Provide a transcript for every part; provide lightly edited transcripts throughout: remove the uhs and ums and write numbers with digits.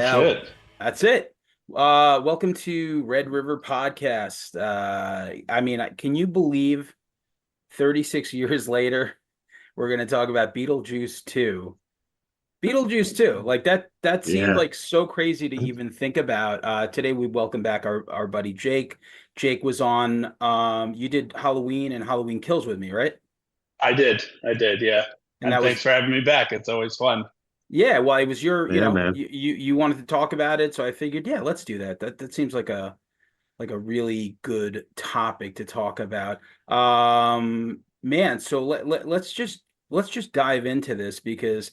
Yeah, shit. that's it. Welcome to Red River Podcast. Can you believe 36 years later, we're going to talk about Beetlejuice 2? Beetlejuice 2, like that seemed Yeah. like so crazy to even think about. Today we welcome back our buddy Jake. Jake was on you did Halloween and Halloween Kills with me, right? I did, yeah. And And that thanks was for having me back. It's always fun. Yeah, well, it was your, Yeah, man. you wanted to talk about it, so I figured, yeah, let's do that. That seems like a really good topic to talk about. Man, so let's just dive into this because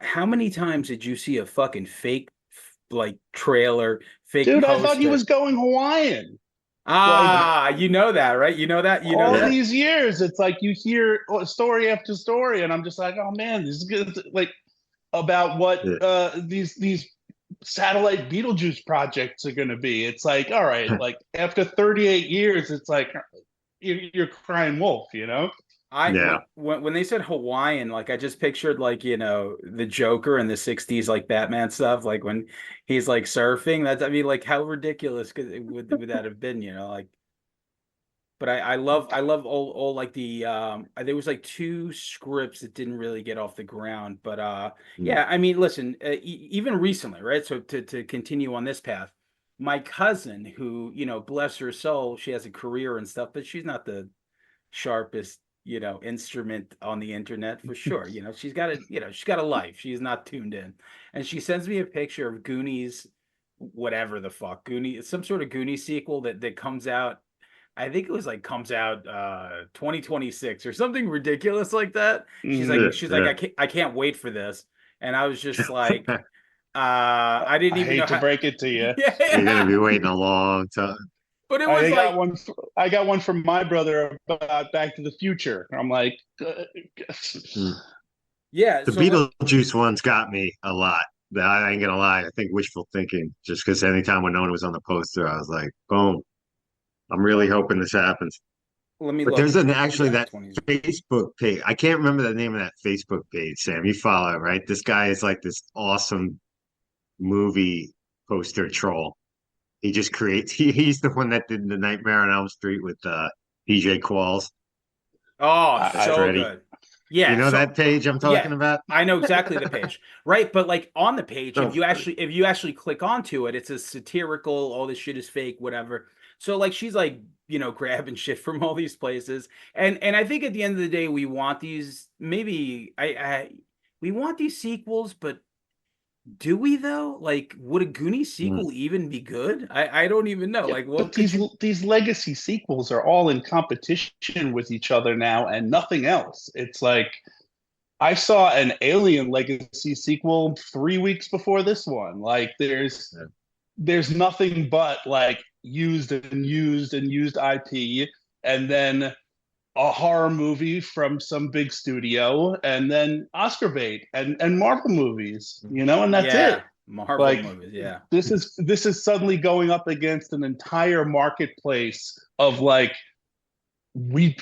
how many times did you see a fucking fake like trailer, fake Dude, I thought he was poster? going Hawaiian. Like Ah, you know that, right? You know all Yeah. that? these years, it's like you hear story after story, and I'm just like, oh man, this is good. Like about what Yeah. these satellite Beetlejuice projects are going to be. It's like, all right, like after 38 years, it's like you're crying wolf, you know? I Yeah. when they said Hawaiian, like I just pictured like, the Joker in the 60s, like Batman stuff, like when he's like surfing. That's I mean, like how ridiculous would that have been, like but I love all like there was like two scripts that didn't really get off the ground. But Mm. yeah, I mean, listen, even recently, right? So to continue on this path, my cousin who, bless her soul, she has a career and stuff, but she's not the sharpest instrument on the internet for sure. She's got a life, she's not tuned in, and she sends me a picture of Goonies, whatever the fuck, Goonies, some sort of Goonies sequel that comes out. I think it was like comes out 2026 or something ridiculous like that. she's Mm, like Yeah. she's like Yeah. I can't wait for this. And I was just like, I didn't I even know hate to how. break it to you. You're gonna be Yeah, waiting a long time. but it was I got like, one. I got one from my brother about Back to the Future. I'm like, Mm. yeah, The so let Beetlejuice one's got me a lot. I ain't gonna lie. I think wishful thinking. Just because anytime when no one was on the poster, I was like, boom. I'm really hoping this happens. let me But look. there's an actually Yeah, that 20. Facebook page. I can't remember the name of that Facebook page, Sam. You follow it, right? This guy is like this awesome movie poster troll. He just creates. He's the one that did the Nightmare on Elm Street with PJ Qualls Oh, as I, so Freddy. good. You Yeah, know so that page I'm yeah, talking about? I know exactly the page. Right, but like on the page, So funny. if you actually click onto it, it's a satirical, all this shit is fake, whatever. So like she's like, grabbing shit from all these places. And I think at the end of the day, we want these, maybe we want these sequels, but do we though? Like, would a Goonies Mm. sequel even be good? I don't even know. yeah, Like, what but could you? these legacy sequels are all in competition with each other now, and nothing else. It's like I saw an Alien Legacy sequel 3 weeks before this one. Like there's nothing but like used IP, and then a horror movie from some big studio, and then Oscar bait and Marvel movies, and that's it. Yeah, Marvel Like movies. Yeah. this is suddenly going up against an entire marketplace of like we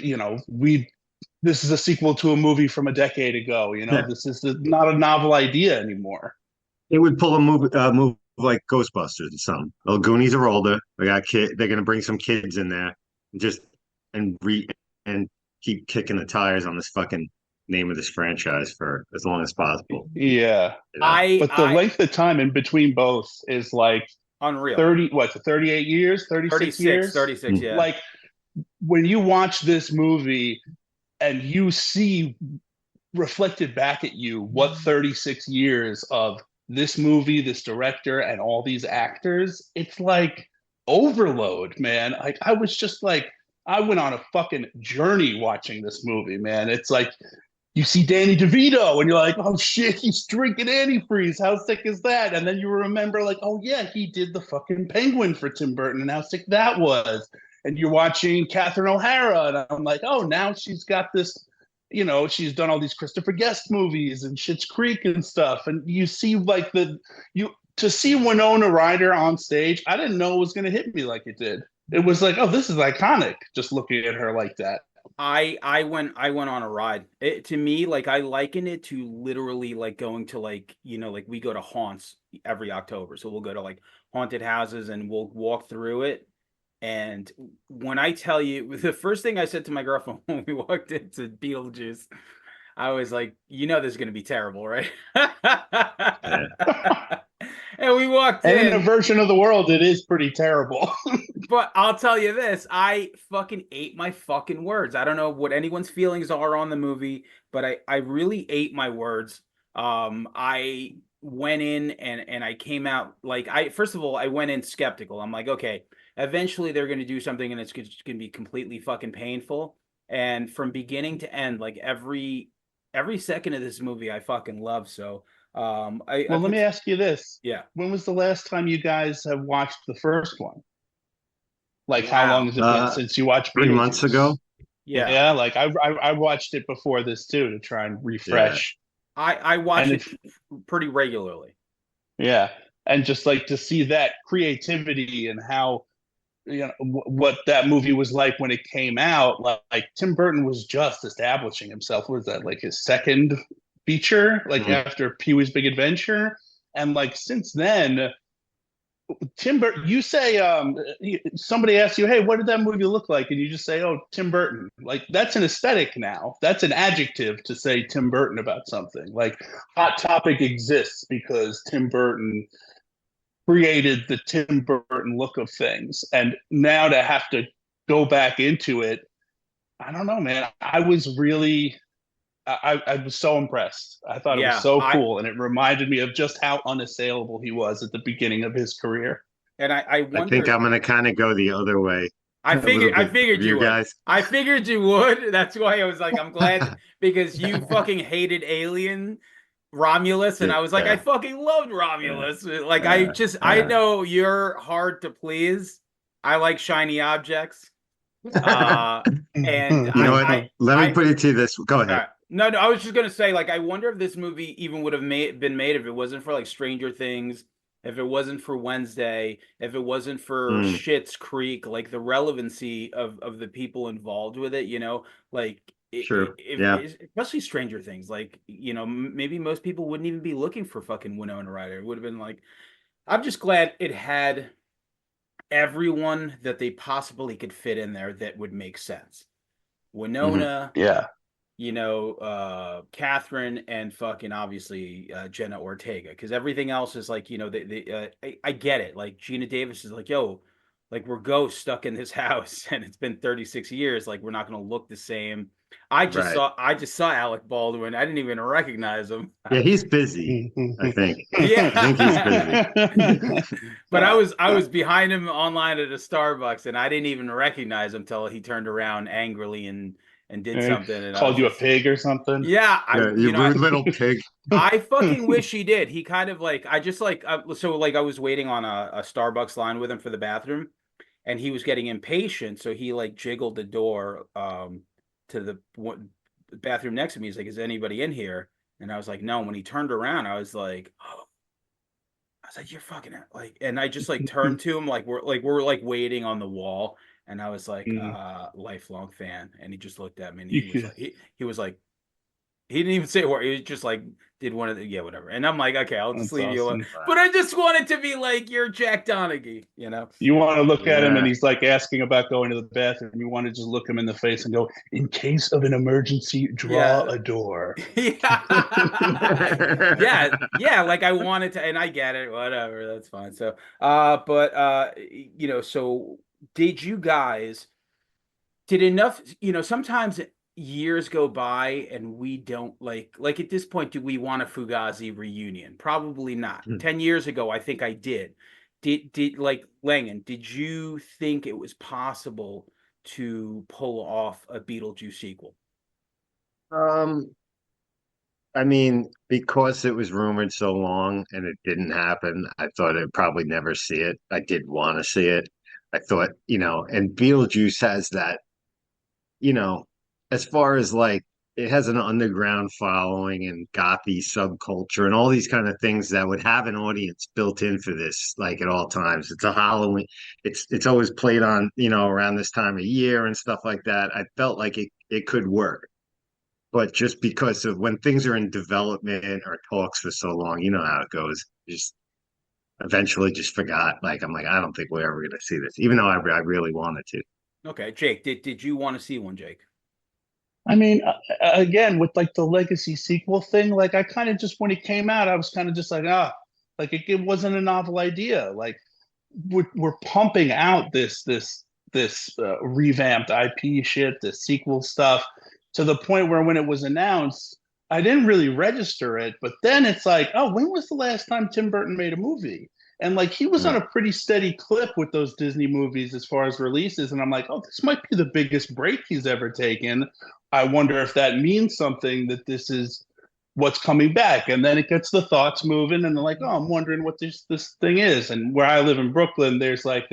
this is a sequel to a movie from a decade ago. This is not a novel idea anymore. It would pull a move like Ghostbusters or something. Well, Goonies are older. They got kid. They're gonna bring some kids in there, just and re and keep kicking the tires on this fucking name of this franchise for as long as possible. Yeah, You know, but the I length of time in between both is like Unreal. 30, what, 38 years, 36 36, years. 36. Mm. Yeah. Like when you watch this movie and you see reflected back at you what 36 years of this movie, this director, and all these actors, it's like overload, man. Like I was just like, I went on a fucking journey watching this movie, man. It's like you see Danny DeVito and you're like, oh shit, he's drinking antifreeze. How sick is that? And then you remember, like, oh yeah, he did the fucking Penguin for Tim Burton and how sick that was. And you're watching Catherine O'Hara, and I'm like, oh, now she's got this, she's done all these Christopher Guest movies and Schitt's Creek and stuff. And you see, like, you to see Winona Ryder on stage, I didn't know it was going to hit me like it did. It was like, oh, this is iconic just looking at her like that. I went on a ride. To me, like I liken it to literally like going to like, like we go to haunts every October. So we'll go to like haunted houses and we'll walk through it. And when I tell you, the first thing I said to my girlfriend when we walked into Beetlejuice, I was like, this is gonna be terrible, right? Yeah. And we walked And in a in. version of the world, it is pretty terrible. But I'll tell you this, I fucking ate my fucking words. I don't know what anyone's feelings are on the movie, but I really ate my words. I went in and I came out like I first of all, I went in skeptical. I'm like, okay, eventually they're gonna do something and it's gonna be completely fucking painful. And from beginning to end, like every second of this movie I fucking love. So I Well, let put me ask you this. yeah. When was the last time you guys have watched the first one? Like, how long Wow. has it been since you watched 3 months Beetlejuice? ago. Yeah. Yeah, like I watched it before this too to try and Yeah. refresh. I watch And it if pretty regularly. yeah, and just like to see that creativity and how what that movie was like when it came out. Like Tim Burton was just establishing himself. Was that like his second feature, like Mm, after Pee-wee's Big Adventure? And like since then, Tim Burton, you say somebody asks you, "Hey, what did that movie look like?" And you just say, "Oh, Tim Burton." Like that's an aesthetic now. That's an adjective to say Tim Burton about something. Like Hot Topic exists because Tim Burton created the Tim Burton look of things. And now to have to go back into it, I don't know, man. I was so impressed. I thought it was Yeah, so I cool, and it reminded me of just how unassailable he was at the beginning of his career. and I I think wonder. I'm gonna kind of go the other way I a little figured I bit of figured you you would. guys. I figured you would. That's why I was like, I'm glad because you fucking hated Alien Romulus, and Yeah, I was like, I fucking loved yeah, Romulus. Like yeah, I yeah. know you're hard to please. I like shiny objects. Uh, and You know what? Let me I put it to you this. Go ahead. no, no, I was just gonna say, like, I wonder if this movie even would have been made if it wasn't for like Stranger Things, if it wasn't for Wednesday, if it wasn't for Mm, Schitt's Creek, like the relevancy of the people involved with it, like true. Yeah. especially Stranger Things, like maybe most people wouldn't even be looking for fucking Winona Ryder. It would have been like, I'm just glad it had everyone that they possibly could fit in there that would make sense. Hmm. Winona, Yeah. Catherine and fucking obviously Jenna Ortega, because everything else is like, I get it. Like Gina Davis is like, yo, like we're ghosts stuck in this house and it's been 36 years. Like we're not gonna look the same. Right. I just saw Alec Baldwin. I didn't even recognize him. Yeah, he's busy, I think. I think he's busy. Yeah. But I was behind him online at a Starbucks and I didn't even recognize him till he turned around angrily and did something and I Called was you a just pig or something. yeah, Yeah, you rude little pig. I fucking wish he did. He kind of like I just like so like I was waiting on a Starbucks line with him for the bathroom and he was getting impatient, so he like jiggled the door to the bathroom next to me. He's like, "Is anybody in here?" And I was like, "No." And when he turned around, I was like, oh. I was like, "You're fucking like," and I just like turned to him like we're like waiting on the wall, and I was like, Mm. lifelong fan, and he just looked at me and You he was could, like he was like he didn't even say a word. He was just like did one of the yeah whatever, and I'm like, okay, I'll just that's leave you alone. awesome. But Wow. I just wanted to be like, you're Jack Donaghy, you know? You want to look at him and Yeah. he's like asking about going to the bathroom. You want to just look him in the face and go, "In case of an emergency, draw Yeah, a door." yeah, yeah, yeah. Like I wanted to, and I get it. Whatever, that's fine. So, but so did you guys? Did enough, sometimes years go by and we don't like at this point, do we want a Fugazi reunion? Probably not. 10 years ago, I think I did. Did like Langan, did you think it was possible to pull off a Beetlejuice sequel? Um, I mean, because it was rumored so long and it didn't happen, I thought I'd probably never see it. I did want to see it. I thought, and Beetlejuice has that, you know, as far as like it has an underground following and gothy subculture and all these kind of things that would have an audience built in for this, like at all times. It's a Halloween. It's always played on, around this time of year and stuff like that. I felt like it could work, but just because of when things are in development or talks for so long, you know how it goes. Just eventually just forgot. Like I'm like, I don't think we're ever going to see this, even though I really wanted to. Okay, Jake, did you want to see one, Jake? I mean, again, with like the legacy sequel thing, like I kind of just when it came out, I was kind of just like, like it wasn't a novel idea. Like we're pumping out this revamped IP shit, this sequel stuff, to the point where when it was announced, I didn't really register it. But then it's like, oh, when was the last time Tim Burton made a movie? And like he was on a pretty steady clip with those Disney movies as far as releases, and I'm like, oh, this might be the biggest break he's ever taken. I wonder if that means something, that this is what's coming back. And then it gets the thoughts moving, and they're like, oh, I'm wondering what this thing is. And where I live in Brooklyn, there's like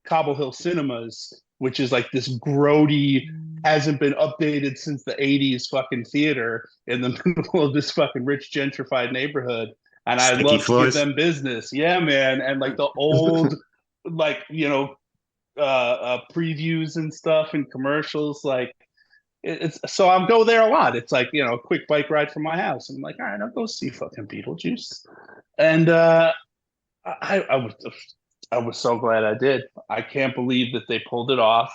Cobble Hill Cinemas, which is like this grody, hasn't been updated since the 80s fucking theater in the middle of this fucking rich gentrified neighborhood. And I Sticky love to give floors. them business. Yeah, man. And like the old, like, previews and stuff and commercials, like it's so I'll go there a lot. It's like, a quick bike ride from my house. I'm like, all right, I'll go see fucking Beetlejuice. And I was so glad I did. I can't believe that they pulled it off.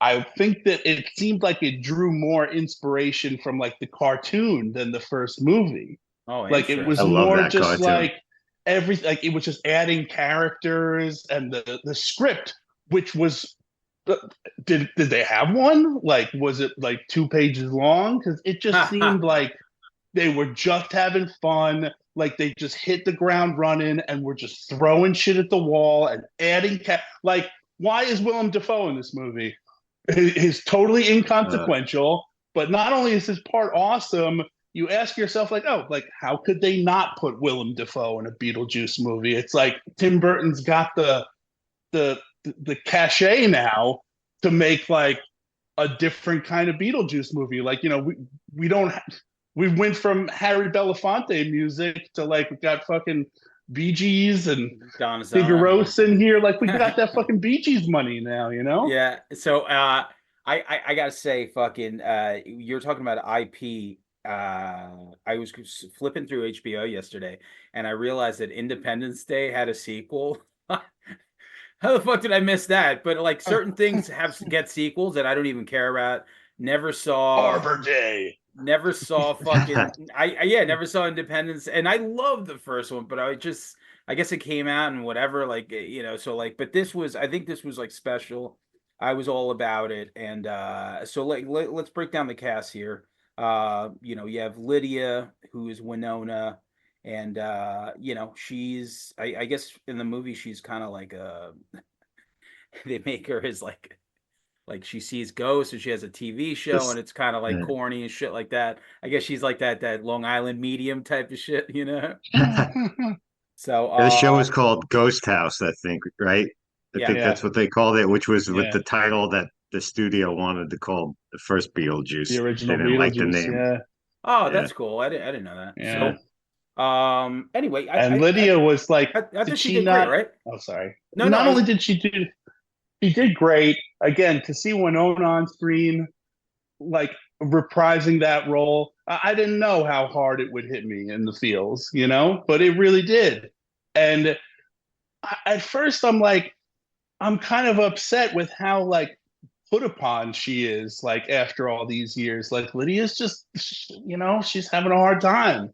I think that it seemed like it drew more inspiration from like the cartoon than the first movie. Oh, Like it was I love more that just cartoon. like like it was just adding characters, and the script, which was did they have one? Like was it like 2 pages long? Because it just seemed like they were just having fun. Like they just hit the ground running and were just throwing shit at the wall and adding like why is Willem Dafoe in this movie? He's totally inconsequential, but not only is his part awesome, you ask yourself like, oh, like how could they not put Willem Dafoe in a Beetlejuice movie? It's like Tim Burton's got the cachet now to make like a different kind of Beetlejuice movie. Like, we don't we went from Harry Belafonte music to like we got fucking Bee Gees and Donatello. Figueroa in here. Like we got that fucking Bee Gees money now. Yeah. So I gotta say, fucking you're talking about IP. I was flipping through HBO yesterday and I realized that Independence Day had a sequel. How the fuck did I miss that? But like certain things get sequels that I don't even care about. Never saw Arbor Day. Never saw fucking never saw Independence, and I love the first one, but I guess it came out and whatever, like so like, but I think this was like special. I was all about it, and so like let's break down the cast here. You have Lydia, who is Winona, and she's I guess in the movie she's kind of like they make her as like she sees ghosts and she has a TV show and This, it's kind of like yeah. corny and shit like that. I guess she's like that Long Island medium type of shit, So The show is called Ghost House, I think, right? I yeah. think Yeah, that's what they called it, which was with yeah. the title that the studio wanted to call the first The Beetlejuice. They original didn't like the Beetlejuice. name. Yeah, Oh, Yeah. that's cool. I didn't know that. yeah. So anyway, And Lydia was like, I did thought she she did great, not? right? Oh, sorry. No, Not only did she did great. Again, to see Winona on screen, like reprising that role, I didn't know how hard it would hit me in the feels, but it really did. And at first, I'm like, I'm kind of upset with how like put upon she is, like after all these years. Like Lydia's just, she's having a hard time.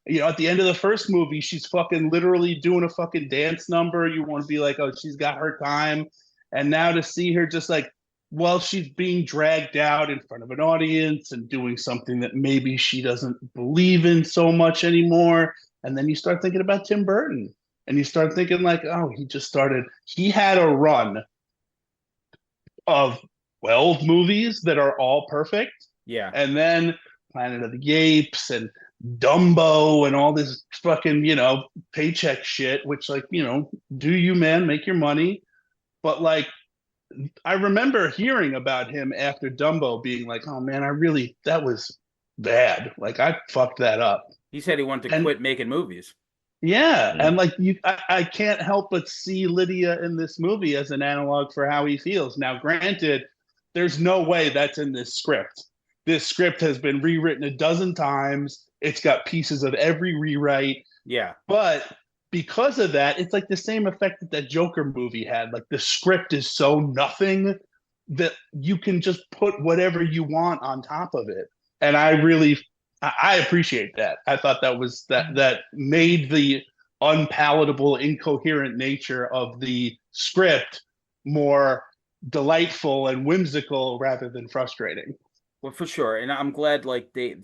At the end of the first movie, she's fucking literally doing a fucking dance number. You want to be like, oh, she's got her time. And now to see her just like, well, she's being dragged out in front of an audience and doing something that maybe she doesn't believe in so much anymore. And then you start thinking about Tim Burton and you start thinking like, oh, he had a run of 12 movies that are all perfect. yeah. And then Planet of the Apes and Dumbo and all this fucking, paycheck shit, which like, do you, man, make your money. But like I remember hearing about him after Dumbo being like, oh man, that was bad. Like I fucked that up. He said he wanted to And quit making movies. yeah, Yeah. and like I can't help but see Lydia in this movie as an analog for how he feels. Now, granted, there's no way that's in this script. This script has been rewritten a dozen times. It's got pieces of every rewrite, Yeah. but because of that, it's like the same effect that that Joker movie had. Like the script is so nothing that you can just put whatever you want on top of it. And I appreciate that. I thought that made the unpalatable, incoherent nature of the script more delightful and whimsical rather than frustrating. Well, for sure. And I'm glad like they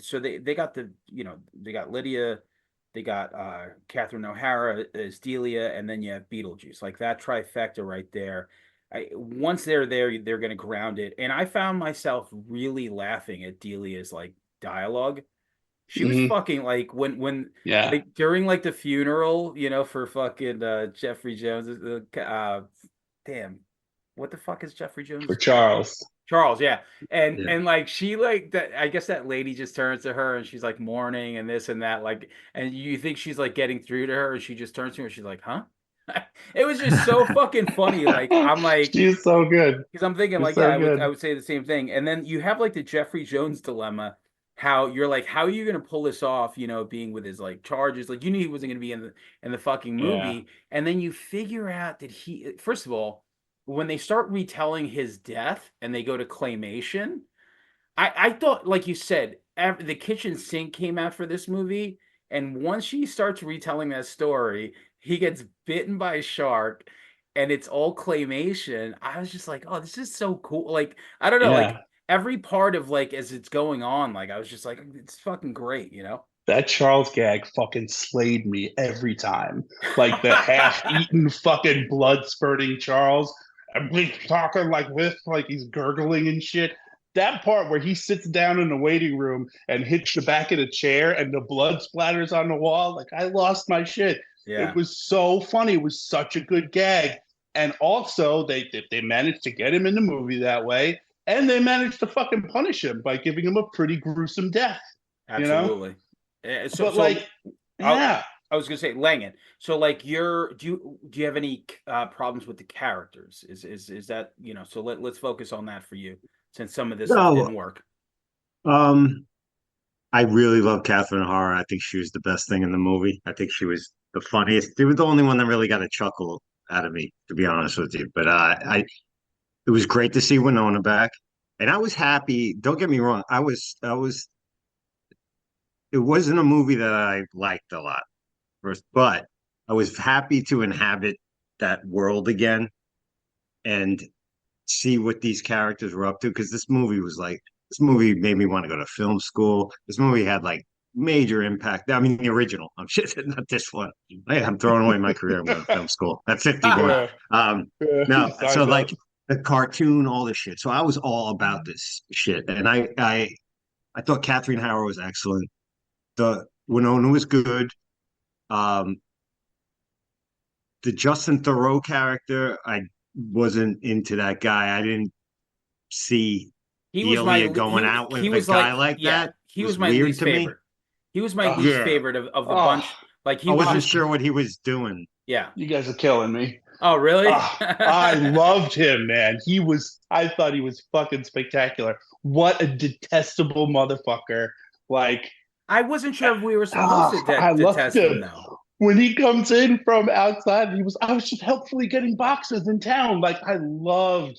got they got Lydia, they got Catherine O'Hara as Delia, and then you have Beetlejuice. Like that trifecta right there. Once they're there, they're gonna ground it. And I found myself really laughing at Delia's like dialogue. She was Mm-hmm. fucking like when Yeah, like during like the funeral, for fucking Jeffrey Jones. Damn, what the fuck is Jeffrey for Jones' character? Charles. Charles, yeah. And Yeah. and like she like that I guess that lady just turns to her and she's like mourning and this and that, like, and you think she's like getting through to her and she just turns to her and she's like, huh? It was just so fucking funny. Like I'm like, She's so good. because I'm thinking She's like, yeah, so I good. would say the same thing. And then you have like the Jeffrey Jones dilemma, how you're like, how are you gonna pull this off, being with his like charges? Like you knew he wasn't gonna be in the fucking Yeah. movie. And then you figure out that he first of all, when they start retelling his death and they go to claymation, I thought, like you said, the kitchen sink came out for this movie, and once she starts retelling that story, he gets bitten by a shark, and it's all claymation. I was just like, oh, this is so cool. Like, I don't know, like Yeah. every part of like as it's going on, like I was just like, it's fucking great, That Charles gag fucking slayed me every time. Like the half-eaten fucking blood spurting Charles. And he's talking like this, like he's gurgling and shit. That part where he sits down in the waiting room and hits the back of the chair and the blood splatters on the wall, like I lost my shit. It Yeah. was so funny. It was such a good gag. And also they managed to get him in the movie that way. And they managed to fucking punish him by giving him a pretty gruesome death, you know? Absolutely. So But so like, I yeah, I was gonna say Langan. So like do you have any problems with the characters? Is that, so let's focus on that for you since some of this stuff No, didn't work. I really love Catherine O'Hara. I think she was the best thing in the movie. I think she was the funniest. She was the only one that really got a chuckle out of me, to be honest with you. But it was great to see Winona back, and I was happy. Don't get me wrong. It wasn't a movie that I liked a lot first, but I was happy to inhabit that world again and see what these characters were up to. Because this movie made me want to go to film school. This movie had like major impact. I mean, the original. I'm shit, not this one. Hey, I'm throwing away my career. I'm going to film school at 51. yeah, Um, yeah. no, so Signs up. like the cartoon, all this shit. So I was all about this shit, and I thought Catherine Howard was excellent. The Winona was good. Um, the Justin Thoreau character, I wasn't into that guy. I didn't see He was my Delia going out he with a was guy like, like yeah, that. he It was was my weird least to me. favorite. He was my Oh, least Yeah, favorite of the oh, bunch. Like he I was wasn't just sure what he was doing. yeah. you guys are killing me. Oh, really? Oh, I loved him, man. I thought he was fucking spectacular. What a detestable motherfucker. Like, I wasn't sure if we were supposed to I loved detest him him. though. When he comes in from outside, I was just helpfully getting boxes in town. Like, I loved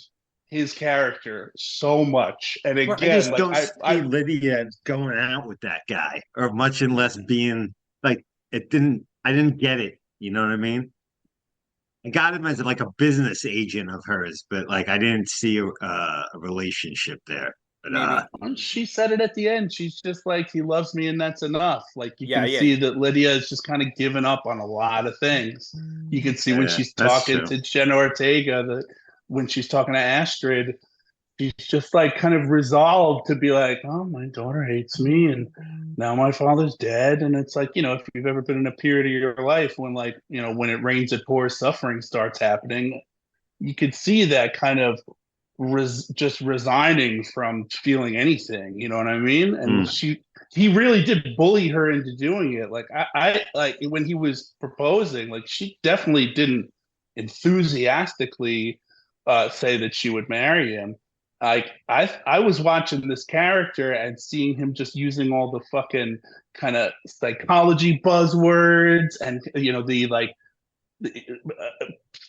his character so much. And Well, I again, just like, don't see Lydia going out with that guy, or much and less being like it didn't. I didn't get it. You know what I mean? I got him as like a business agent of hers, but like I didn't see a relationship there. But Maybe. she said it at the end. She's just like, he loves me and that's enough. Like you Yeah, can yeah. see that Lydia is just kind of given up on a lot of things. You can see when yeah, she's that's talking true. to Jenna Ortega, that when she's talking to Astrid, she's just like kind of resolved to be like, oh, my daughter hates me and now my father's dead. And it's like, if you've ever been in a period of your life when when it rains it pours, suffering starts happening, you could see that kind of just resigning from feeling anything. You know what I mean? And Mm. he really did bully her into doing it. Like I like when he was proposing, like she definitely didn't enthusiastically say that she would marry him. Like I was watching this character and seeing him just using all the fucking kind of psychology buzzwords and the like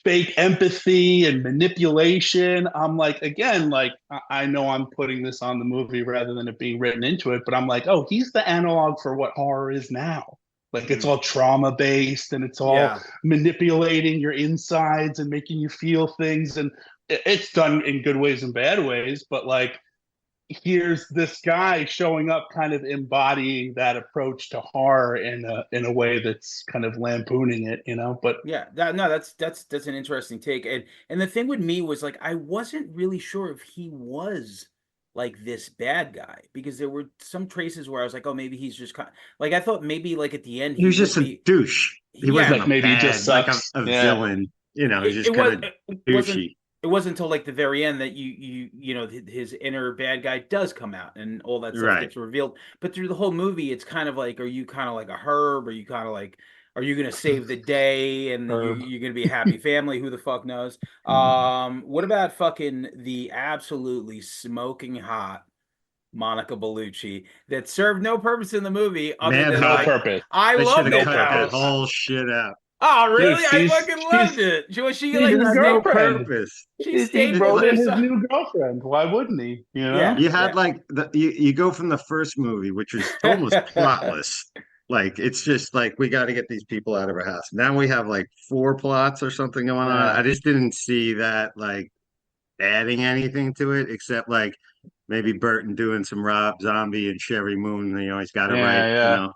fake empathy and manipulation. I'm like, again, like I know I'm putting this on the movie rather than it being written into it, but I'm like, oh, he's the analog for what horror is now. Like it's all trauma based and it's all Yeah. manipulating your insides and making you feel things. And it's done in good ways and bad ways, but like here's this guy showing up kind of embodying that approach to horror in a way that's kind of lampooning it, but Yeah, no, that's an interesting take. And the thing with me was like I wasn't really sure if he was like this bad guy because there were some traces where I was like, oh, maybe he's just like I thought maybe like at the end He he was would just a be. douche. He Yeah, wasn't like a maybe he just bad, like sucks. a Yeah. villain. He's it just kind was of it wasn't douchey. it wasn't until like the very end that his inner bad guy does come out and all that stuff Right. gets revealed. But through the whole movie, it's kind of like, are you kind of like a Herb? Are you kind of like, are you gonna save the day and Herb. you're gonna be a happy family? Who the fuck knows? What about fucking the absolutely smoking hot Monica Bellucci that served no purpose in the movie other Mad than No hot. like purpose. I They should loved have No it cut that though. purpose. whole shit out. Oh, Dude, really? I fucking loved it. Was she she's like his It has no girlfriend. purpose. she He stayed It, with wrote her in his son? new girlfriend. Why wouldn't he? Yeah, you had yeah. like you go from the first movie, which was almost plotless. Like it's just like we got to get these people out of our house. Now we have like four plots or something going on. Yeah, I just didn't see that like adding anything to it except like maybe Burton doing some Rob Zombie and Sherry Moon. He's got it right. yeah.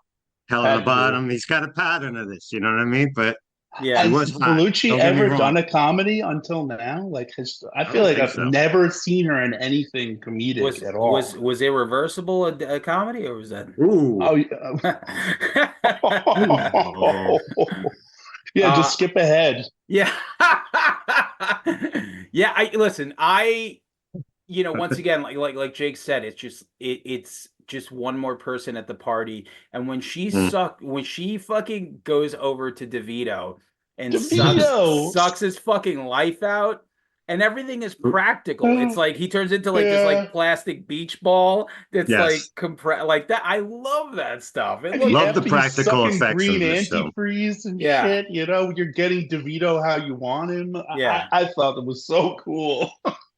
Hell on the Had to. bottom. He's got a pattern of this. You know what I mean? But he Yeah. Has was hot. Bellucci Don't get me ever done wrong. a comedy until now? Like, I I feel don't like think I've so. never seen her in anything comedic Was at was all. was Irreversible a comedy or was that? Ooh. Oh, yeah. Oh. Yeah, just uh skip ahead. yeah. Yeah, I listen, once again, like Jake said, it's just one more person at the party. And Mm. when she fucking goes over to DeVito and sucks DeVito. sucks his fucking life out, and everything is practical. It's like he turns into like this like Yeah. plastic beach ball that's like Yes. compressed like that. I love that stuff. It And he, looked Love the after he's practical sucking effects green of this film. antifreeze and yeah, shit, you're getting DeVito how you want him. yeah. I thought it was so cool.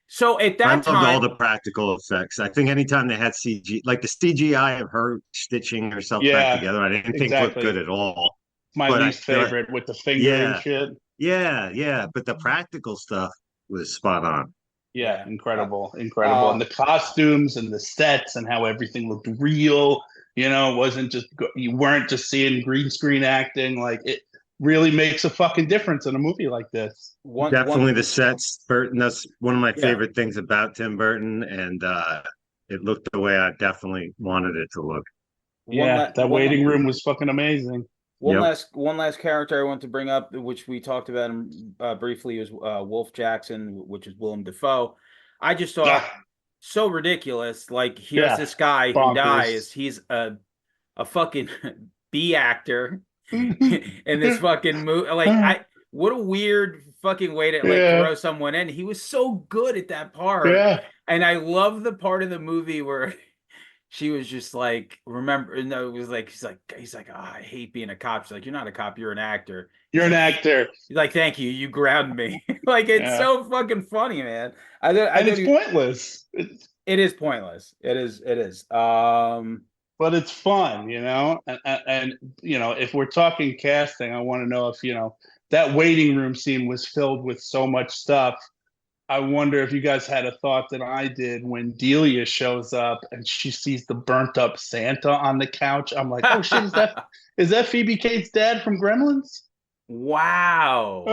So at I that loved all time, the practical effects. I think anytime they had CG, like the CGI of her stitching herself back Yeah, together, I didn't think looked good exactly. at all. My But I least feel like, favorite with the fingering yeah, shit. yeah. But the practical stuff was spot on. Yeah, yeah. incredible, incredible. And Uh, the costumes and the sets and how everything looked real. It wasn't just you weren't just seeing green screen acting. Like it really makes a fucking difference in a movie like this. one Definitely the sets, Burton. That's one of my yeah. favorite things about Tim Burton, and it looked the way I definitely wanted it to look. One Yeah, la that one waiting room was fucking amazing. Yep. one last character I want to bring up, which we talked about briefly, was Wolf Jackson, which is Willem Dafoe. I just thought Ah, so ridiculous. Like here's yeah, this guy who dies. bonkers. He's a fucking B actor in this fucking movie. Like what a weird fucking way to like Yeah, throw someone in. He was so good at that part, yeah. and I love the part of the movie where she was just like, remember, no, it was like, he's like, oh, I hate being a cop. She's like, you're not a cop, you're an actor. You're an actor. He's like, thank you, you ground me. Like, it's Yeah, so fucking funny, man. I and thought it's pointless. it is pointless. It is. But it's fun, and if we're talking casting, I want to know if that waiting room scene was filled with so much stuff. I wonder if you guys had a thought that I did when Delia shows up and she sees the burnt up Santa on the couch. I'm like, oh shit, is that Phoebe Cates' dad from Gremlins? Wow.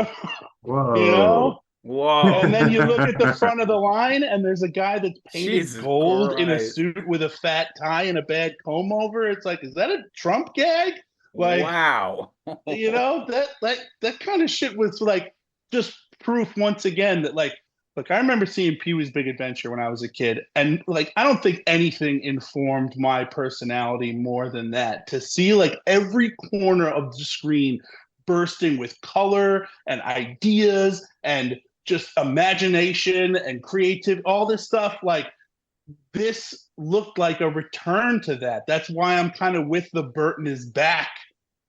you know? Whoa. And Whoa. then you look at the front of the line, and there's a guy that's painted Jesus gold in a Christ. suit with a fat tie and a bad comb over. It's like, is that a Trump gag? Like, Wow. that kind of shit was like just proof once again that like Look, I remember seeing Pee-wee's Big Adventure when I was a kid, and like I don't think anything informed my personality more than that. To see like every corner of the screen bursting with color and ideas and just imagination and creative, all this stuff, like this looked like a return to that. That's why I'm kind of with the Burton is back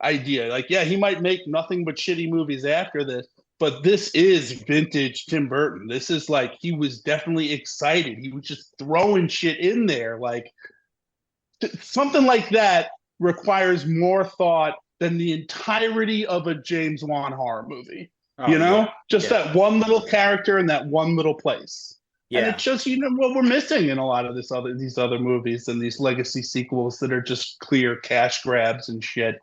idea. Like, yeah, he might make nothing but shitty movies after this, but this is vintage Tim Burton. This is like he was definitely excited. He was just throwing shit in there. Like something like that requires more thought than the entirety of a James Wan horror movie. Oh yeah, Just yeah, that one little character in that one little place. And yeah. it's just what we're missing in a lot of these other movies and these legacy sequels that are just clear cash grabs and shit.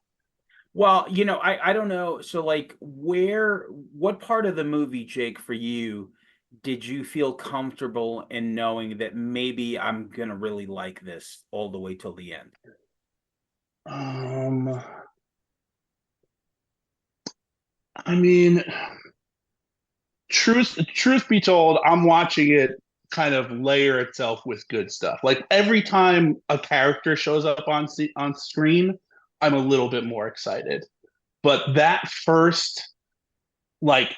Well, I don't know. So like what part of the movie, Jake, for you, did you feel comfortable in knowing that maybe I'm gonna really like this all the way till the end? Um, I mean, truth be told, I'm watching it kind of layer itself with good stuff. Like every time a character shows up on screen, I'm a little bit more excited. But that first like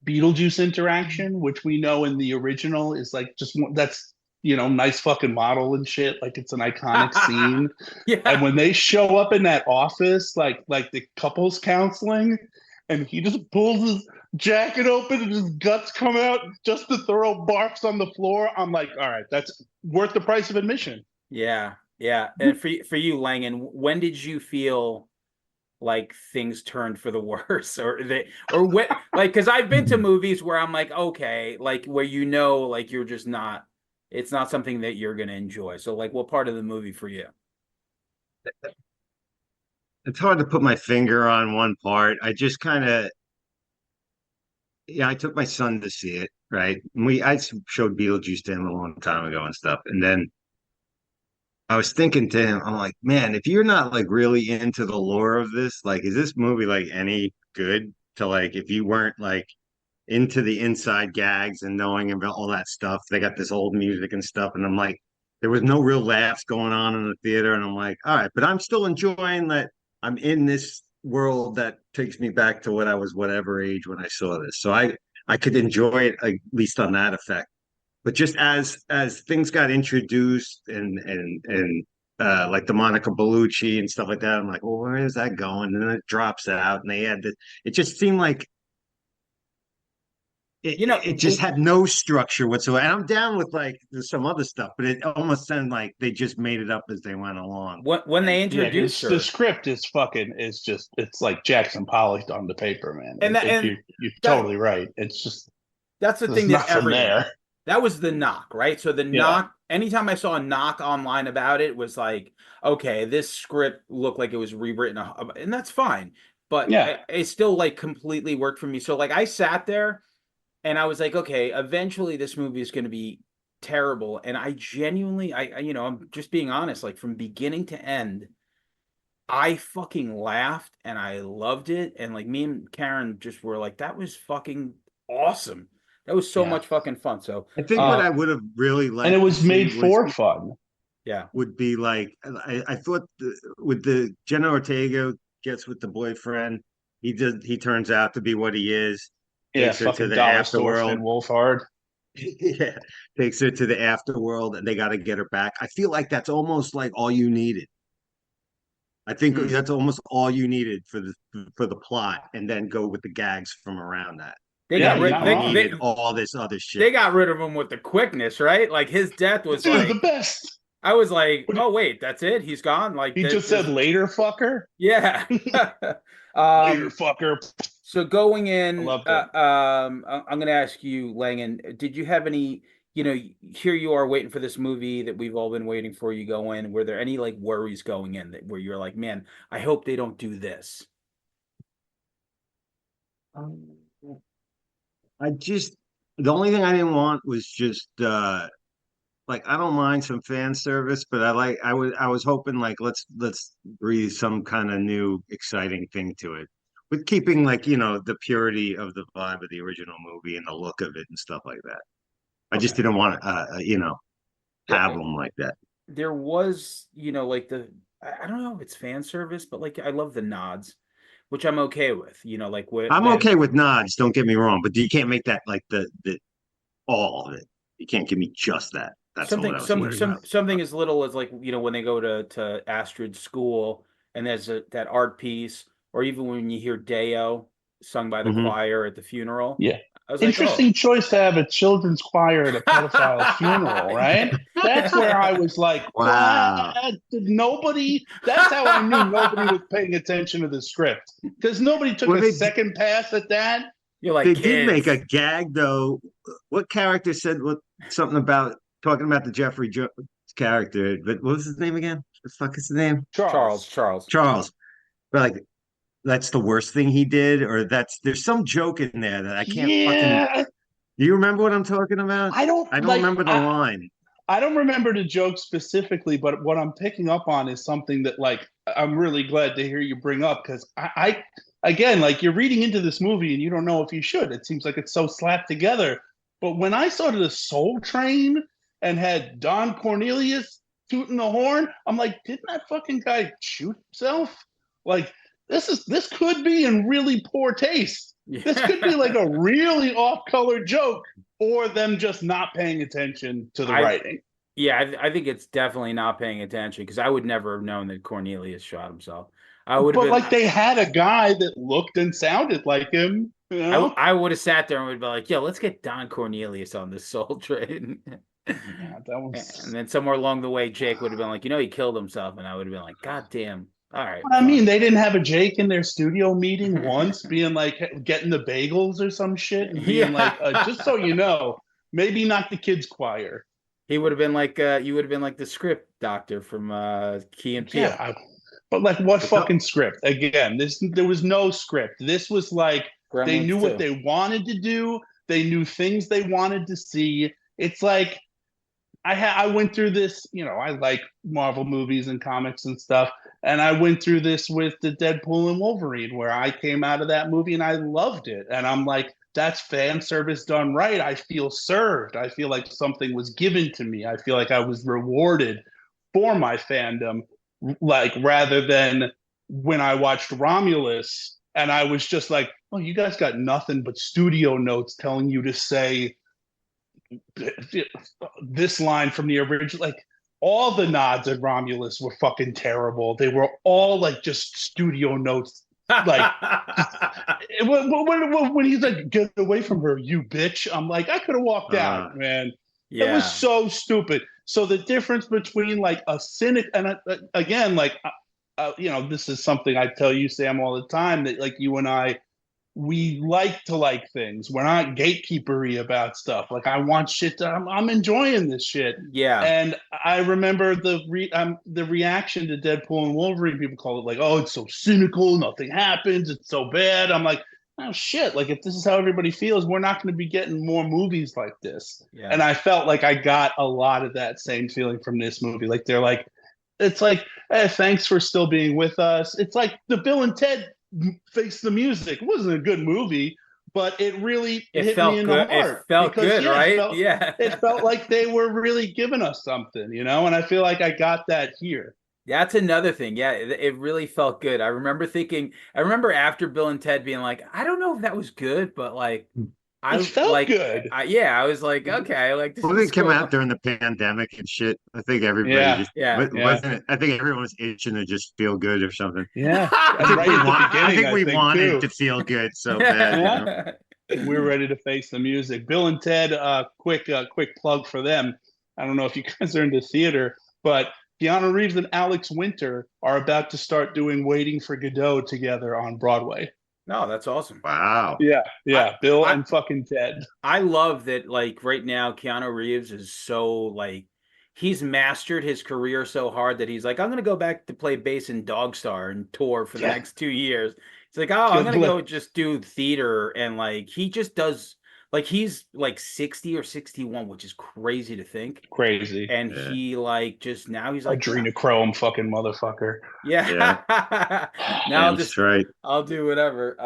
Beetlejuice interaction, which we know in the original is like that's nice fucking model and shit. Like it's an iconic scene. And Yeah. when they show up in that office, like the couples counseling, and he just pulls his jacket open and his guts come out just to throw barfs on the floor, I'm like, all right, that's worth the price of admission. Yeah. Yeah. And for you, Langan, when did you feel like things turned for the worse or what, like, because I've been to movies where I'm like, okay, like where like you're just not, it's not something that you're gonna enjoy. So like what part of the movie for you? It's hard to put my finger on one part. I just kind of, yeah, I took my son to see it, right? I showed Beetlejuice to him a long time ago and stuff. And then I was thinking to him, I'm like, man, if you're not like really into the lore of this, like, is this movie like any good to like, if you weren't like into the inside gags and knowing about all that stuff? They got this old music and stuff. And I'm like, there was no real laughs going on in the theater. And I'm like, all right, but I'm still enjoying that I'm in this world that takes me back to what I was, whatever age when I saw this. So I could enjoy it at least on that effect. But just as things got introduced and like the Monica Bellucci and stuff like that, I'm like, well, where is that going? And then it drops out, and they had this. It just seemed like it, You know, it just had no structure whatsoever. And I'm down with like some other stuff, but it almost sounded like they just made it up as they went along. when And they Yeah, introduced the her, script is fucking is just it's like Jackson Pollock on the paper, man. and You're that totally right. It's just that's the there's thing that nothing there. that was the knock, right? So the Yeah, knock, anytime I saw a knock online about it, was like, okay, this script looked like it was rewritten, and that's fine, but yeah. it still like completely worked for me. So like I sat there and I was like, okay, eventually this movie is going to be terrible, and I genuinely, I'm just being honest, like from beginning to end, I fucking laughed and I loved it, and like me and Karen just were like, that was fucking awesome. That was so Yeah. much fucking fun. So, I think what I would have really And it liked to was see made was for fun. yeah. would be like I thought with the Jenna Ortega gets with the boyfriend, he turns out to be what he is, Yeah, takes her to fucking the dollar store afterworld. Finn Wolfhard. Yeah, takes her to the afterworld and they got to get her back. I feel like that's almost like all you needed. I think Hmm. that's almost all you needed for the plot, and then go with the gags from around that. They I Yeah, got don't you're think rid not you they wrong. needed they all this other they shit. got rid of him with the quickness, right? Like his death was Dude, the like, best. I was like, oh wait, that's it, he's gone. Like He that, just said this, later, fucker. yeah. Later, um, fucker. So going I in, loved it. I'm going to ask you, Langan, did you have any, here you are waiting for this movie that we've all been waiting for, you go in. Were there any like worries going in that where you're like, man, I hope they don't do this? Um, I just the only thing I didn't want was just like I don't mind some fan service, but I was hoping like let's breathe some kind of new exciting thing to it. with keeping like the purity of the vibe of the original movie and the look of it and stuff like that. I just Okay. didn't want to, Yeah, have them like that. there was, like I don't know if it's fan service, but like I love the nods, which I'm okay with. Like what I'm that okay with nods, don't get me wrong, but you can't make that like the all of it. You can't give me just that. That's all something I was worried about. something as little as like when they go to Astrid's school and there's that art piece, or even when you hear Deo sung by the Hmm. choir at the funeral. Yeah. I was like, oh. Interesting choice to have a children's choir at a pedophile's funeral, right? That's where I was like, Wow. what? Did nobody? That's how I knew nobody was paying attention to the script because nobody took Well, a second pass at that. You're like they did make a kids. gag though. What character said something about talking about the Jeffrey Jones character? But what was his name again? What the fuck is his name? Charles, Charles. Charles. Charles. But like that's the worst thing he did, or there's some joke in there that I can't fucking. Yeah, Do you remember what I'm talking about? I don't I don't like. remember the line. I don't remember the joke specifically, but what I'm picking up on is something that like I'm really glad to hear you bring up because I again like you're reading into this movie and you don't know if you should. It seems like it's so slapped together. But when I saw the Soul Train and had Don Cornelius tooting the horn, I'm like, didn't that fucking guy shoot himself? Like this could be in really poor taste. This could be like a really off-color joke or them just not paying attention to the I writing. Yeah, I think it's definitely not paying attention because I would never have known that Cornelius shot himself. I would have But been, like they had a guy that looked and sounded like him, you know? I would have sat there and would be like, "Yo, let's get Don Cornelius on this Soul Train." Yeah, that And was. then somewhere along the way, Jake would have been like, he killed himself, and I would have been like, "God damn! All right, I fine." mean, they didn't have a Jake in their studio meeting once, being like getting the bagels or some shit, and being like, just so Yeah, you know, maybe not the kids' choir. he would have been like, you would have been like the script doctor from Key and Yeah, Peele. but like, what But no, fucking script? Again, there was no script. This was like they knew Gremlins what too. they wanted to do. They knew things they wanted to see. It's like I went through this, I like Marvel movies and comics and stuff, and I went through this with the Deadpool and Wolverine, where I came out of that movie and I loved it, and I'm like, that's fan service done right. I feel served. I feel like something was given to me. I feel like I was rewarded for my fandom, like rather than when I watched Romulus and I was just like, oh, you guys got nothing but studio notes telling you to say this line from the original. Like all the nods at Romulus were fucking terrible. They were all like just studio notes. Like when he's like, "Get away from her, you bitch," I'm like, I could have walked out, uh, man. It was Yeah, so stupid. So the difference between like a cynic and again, like this is something I tell you, Sam, all the time that like you and I we like to like things. We're not gatekeepery about stuff. Like I want shit. I'm enjoying this shit. yeah. And I remember the reaction to Deadpool and Wolverine. People call it like, oh, it's so cynical. Nothing happens. It's so bad. I'm like, oh shit. Like if this is how everybody feels, we're not going to be getting more movies like this. Yeah. And I felt like I got a lot of that same feeling from this movie. Like they're like, it's like, hey, thanks for still being with us. It's like the Bill and Ted Face the Music. It wasn't a good movie, but it really It hit me felt in the good. It heart felt because good, yeah, right? Yeah. it felt like they were really giving us something, and I feel like I got that here. That's another thing. Yeah, it really felt good. I remember after Bill and Ted being like, I don't know if that was good, but like, It felt good. yeah, I was like, okay, like this well, is they came cool. out during the pandemic and shit. I think everybody Yeah, just Yeah. yeah, wasn't it? I think everyone was itching to just feel good or something. yeah. I And think right we at the want. I beginning, think I we think wanted too. to feel good so bad. Yeah, we're ready to face the music. Bill and Ted, quick plug for them. I don't know if you guys are into theater, but Keanu Reeves and Alex Winter are about to start doing Waiting for Godot together on Broadway. No, that's awesome. Wow. Yeah, I yeah, Bill I and fucking Ted. I love that like right now Keanu Reeves is so like he's mastered his career so hard that he's like, I'm gonna go back to play bass in Dog Star and tour for the Yeah, next 2 years. It's like, oh, I'm good gonna look. go just do theater and like he just does like he's like 60 or 61, which is crazy to think. Crazy. And Yeah. he like just now he's like, yeah, Adrenochrome fucking motherfucker. yeah. Now That's right. I'll do whatever.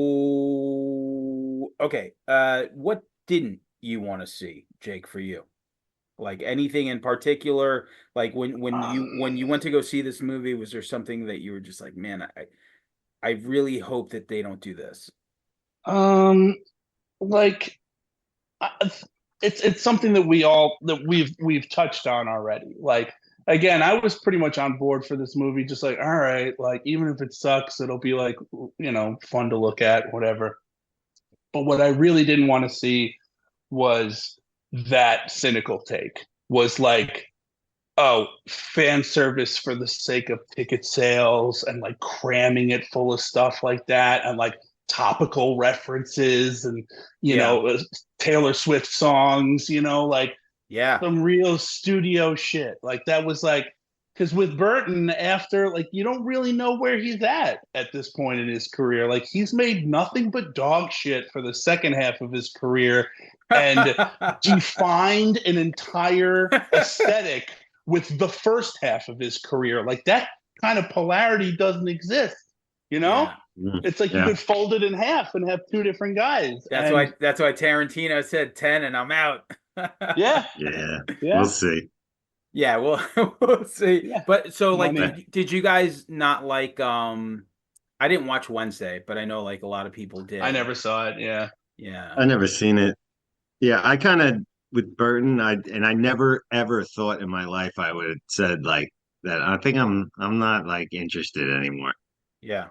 So okay. What didn't you want to see, Jake, for you? Like anything in particular? Like when you went to go see this movie, was there something that you were just like, man, I really hope that they don't do this? Like I- it's something that we've touched on already. Like again, I was pretty much on board for this movie, just like, all right, like even if it sucks, it'll be like, fun to look at, whatever. But what I really didn't want to see was that cynical take. Was like, oh, fan service for the sake of ticket sales and like cramming it full of stuff like that and like topical references and Yeah. Taylor Swift songs, like Yeah. some real studio shit. Like that was like, because with Burton, after like you don't really know where he's at this point in his career. Like he's made nothing but dog shit for the second half of his career and defined an entire aesthetic with the first half of his career. Like that kind of polarity doesn't exist, you know? Yeah. It's like you Yeah. could fold it in half and have two different guys. And That's why Tarantino said 10 and I'm out. yeah, Yeah. We'll yeah, see. Yeah, well, we'll see. yeah. But so like Money. did you guys not like I didn't watch Wednesday, but I know like a lot of people I did. never saw it. Yeah. Yeah. I never seen it. Yeah, I kind of with Burton, I never ever thought in my life I would have said like that. I think I'm not like interested anymore. Yeah.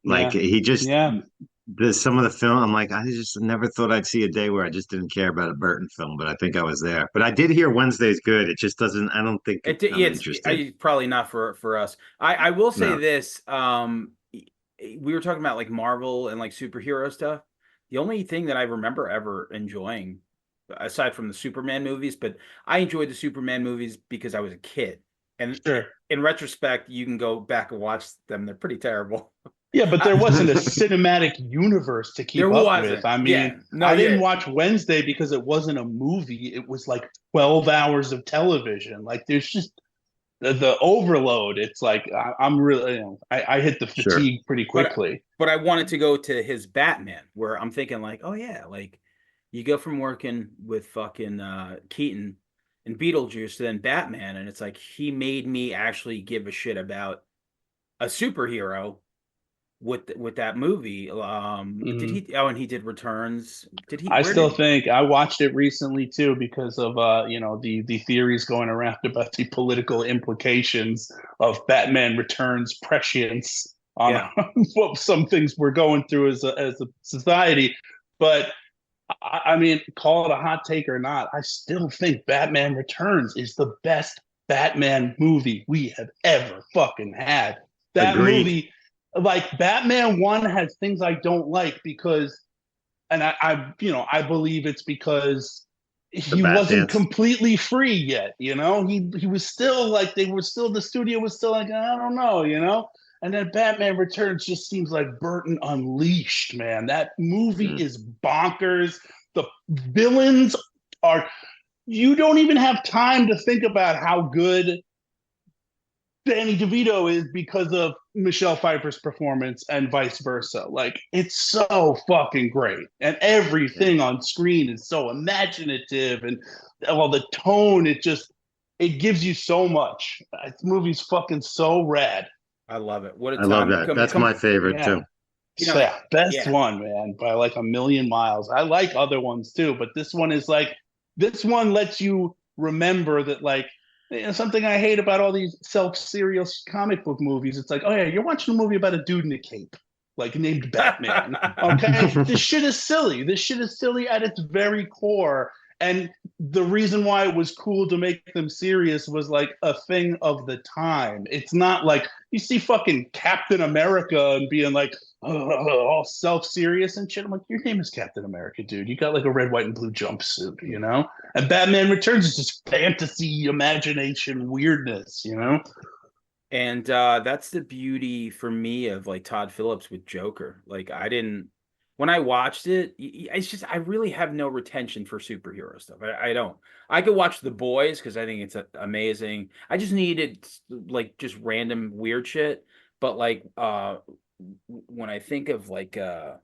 Like Yeah. he just Yeah. there's some of the film. I'm like I just never thought I'd see a day where I just didn't care about a Burton film, but I think I was there. But I did hear Wednesday's good. It just doesn't. I don't think I'm Yeah, interested. probably not for us. I will say No. this, we were talking about like Marvel and like superhero stuff. The only thing that I remember ever enjoying, aside from the Superman movies, but I enjoyed the Superman movies because I was a kid. And Sure. in retrospect, you can go back and watch them. They're pretty terrible. Yeah, but there Uh, wasn't a cinematic universe to there keep up with. wasn't. I mean, Yeah. No, I didn't yeah. watch Wednesday because it wasn't a movie. It was like 12 hours of television. Like there's just the overload. It's like I'm really, I hit the Sure. fatigue pretty But quickly. I wanted to go to his Batman, where I'm thinking like, oh yeah, like you go from working with fucking Keaton and Beetlejuice to then Batman, and it's like he made me actually give a shit about a superhero with that movie. Did Mhm. he? Oh, and he did Returns. Did he? I Where still did? think I watched it recently too because of the theories going around about the political implications of Batman Returns prescience on Yeah, what some things we're going through as a society. But I mean, call it a hot take or not, I still think Batman Returns is the best Batman movie we have ever fucking had. That Agreed. movie, like Batman 1 has things I don't like because and I believe it's because The he Bat wasn't Dance. completely free yet. He was still like the studio was still like I don't know. And then Batman Returns just seems like Burton unleashed, man. That movie Mm. is bonkers. The villains are. You don't even have time to think about how good Danny DeVito is because of Michelle Pfeiffer's performance and vice versa. Like it's so fucking great. And Yeah. everything on screen is so imaginative and well the tone it gives you so much. This movie's fucking so rad. I love it. What a I love time! that. That's my favorite Yeah. too. Yeah, best Yeah, one, man, by like a million miles. I like other ones too, but this one lets you remember that something I hate about all these self-serious comic book movies. It's like, oh yeah, you're watching a movie about a dude in a cape, like named Batman. Okay, this shit is silly. This shit is silly at its very core. And the reason why it was cool to make them serious was like a thing of the time. It's not like you see fucking Captain America and being like, all self-serious and shit. I'm like, your name is Captain America, dude. You got like a red, white, and blue jumpsuit. And Batman Returns is just fantasy, imagination, weirdness. and that's the beauty for me of like Todd Phillips with Joker. Like I didn't when I watched it, it's just I really have no retention for superhero stuff. I don't. I could watch The Boys because I think it's amazing. I just needed like just random weird shit. But like when I think of like uh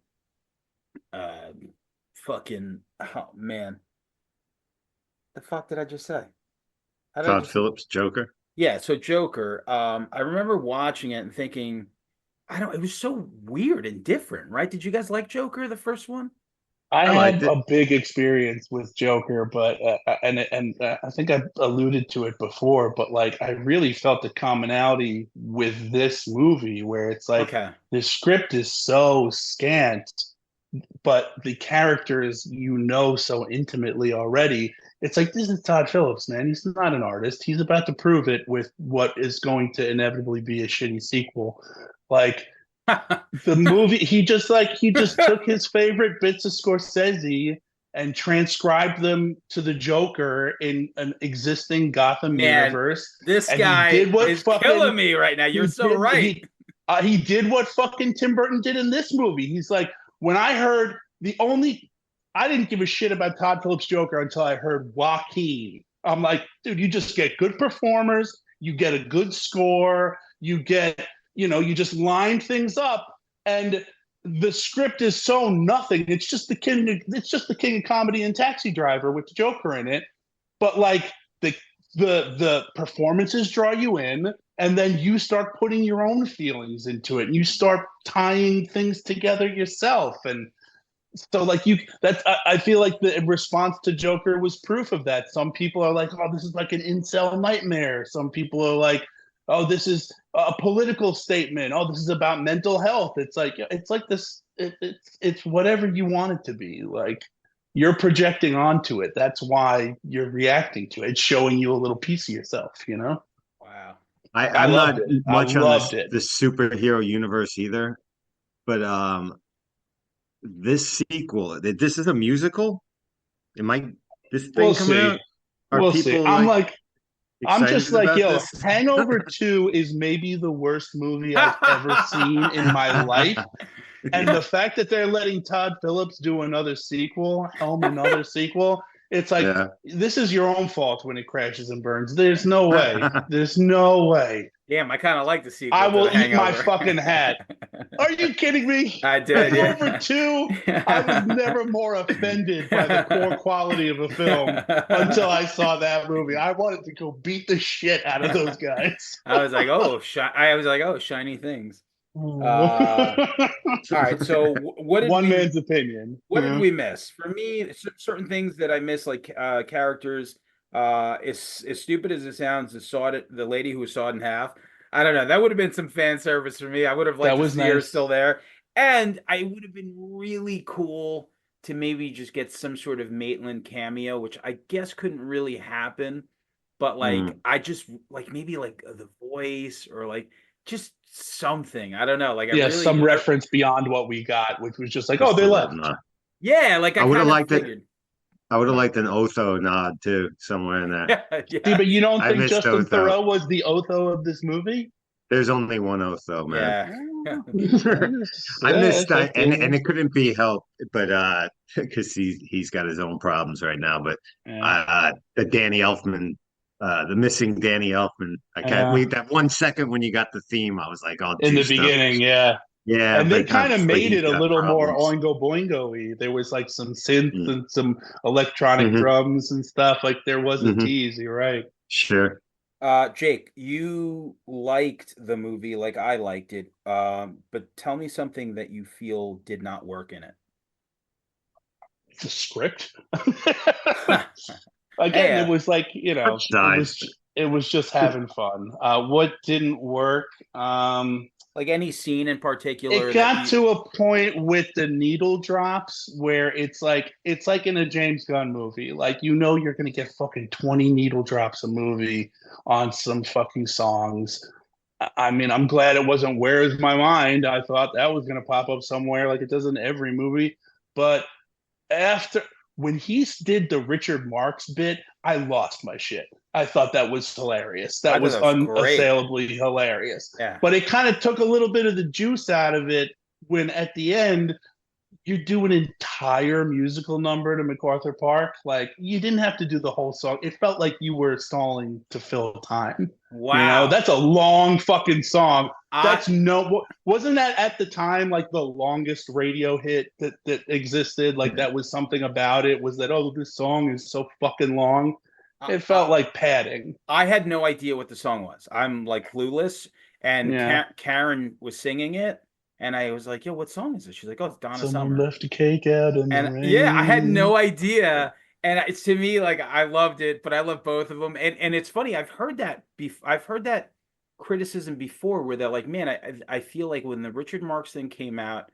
fucking oh man, the fuck did I just say? How did I Todd just Phillips, Joker. Yeah, so Joker, I remember watching it and thinking, I don't, it was so weird and different, right? Did you guys like Joker, the first one? I I liked had it. a big experience with Joker, but I think I alluded to it before, but like I really felt the commonality with this movie where it's like Okay. the script is so scant, but the characters you know so intimately already. It's like this is Todd Phillips, man. He's not an artist. He's about to prove it with what is going to inevitably be a shitty sequel. Like the movie, he just took his favorite bits of Scorsese and transcribed them to the Joker in an existing Gotham Man, universe. this And he guy did what is killing fucking me right now. You're he so did right. he did what fucking Tim Burton did in this movie. He's like, when I heard the only I didn't give a shit about Todd Phillips Joker until I heard Joaquin. I'm like, dude, you just get good performers, you get a good score, you get, you just line things up, and the script is so nothing. It's just the king of comedy and Taxi Driver with the Joker in it. But like the the performances draw you in, and then you start putting your own feelings into it, and you start tying things together yourself. And so like I feel like the response to Joker was proof of that. Some people are like, oh, this is like an incel nightmare. Some people are like, oh, this is a political statement. Oh, this is about mental health. It's like this. It's whatever you want it to be. Like you're projecting onto it. That's why you're reacting to it. It's showing you a little piece of yourself. Wow. I I'm not loved it. I much on loved it. the superhero universe either, but this sequel, this is a musical. Am I this We'll thing coming see. out? Are We'll see. people I'm like like, I'm just excited like, about yo, this? Hangover 2 is maybe the worst movie I've ever seen in my life. And the fact that they're letting Todd Phillips do helm another sequel, it's like, Yeah. this is your own fault when it crashes and burns. There's no way. There's no way. Damn, I kind of like the I sequel to will The eat my Hangover. fucking hat. Are you kidding me? I did, Hangover yeah. 2, I was never more offended by the core quality of a film until I saw that movie. I wanted to go beat the shit out of those guys. I was like, oh, shiny things. Uh, all right. So One man's opinion. what did we miss? For me, certain things that I miss, like characters. As stupid as it sounds, the lady who was sawed in half. I don't know. That would have been some fan service for me. I would have liked That to was see her nice. still there, and I would have been really cool to maybe just get some sort of Maitland cameo, which I guess couldn't really happen. But like, Mm, I just like maybe like the voice or like just something. I don't know. Like, Yeah, some reference beyond what we got, which was just like, oh, just they a little left. nod. yeah, like I I would have kind of liked it. figured. I would have liked an Otho nod too, somewhere in there. Yeah, See, yeah, but you don't I think missed Justin Otho. Thoreau was the Otho of this movie? There's only one Otho, man. yeah. I missed Yes, that, okay. and it couldn't be helped, but because he's got his own problems right now. But Yeah. the Danny Elfman, the missing Danny Elfman. I can't Yeah. wait that 1 second when you got the theme. I was like all In the juiced up. beginning, yeah. Yeah, And they but kind of obviously made he's it a got little more problems. oingo boingo-y. There was like some synth Mm. and some electronic Hmm. drums and stuff. Like there was a Hmm. tease, you're right. Sure. Jake, you liked the movie like I liked it. But tell me something that you feel did not work in it. The script. Hey, Again, it was like, Died. it was just having fun. What didn't work? like any scene in particular It that got you to a point with the needle drops where it's like in a James Gunn movie. Like you're gonna get fucking 20 needle drops a movie on some fucking songs. I mean, I'm glad it wasn't Where Is My Mind. I thought that was gonna pop up somewhere like it does in every movie. But after when he did the Richard Marx bit, I lost my shit. I thought that was hilarious. I That thought was that was great. unassailably hilarious. Yeah. But it kind of took a little bit of the juice out of it when at the end you do an entire musical number to MacArthur Park. Like you didn't have to do the whole song. It felt like you were stalling to fill time. Wow. That's a long fucking song. I Wasn't that at the time like the longest radio hit that existed? Like that was something about it was that, oh, this song is so fucking long. It felt like padding. I had no idea what the song was. I'm like clueless, and Yeah. Karen was singing it, and I was like, "Yo, what song is this?" She's like, "Oh, it's Donna Someone Summer." left a cake out in the And yeah, I had rain. no idea. And it's to me like I loved it, but I love both of them. And it's funny, I've heard that criticism before where they're like, man, I feel like when the Richard Marx thing came out,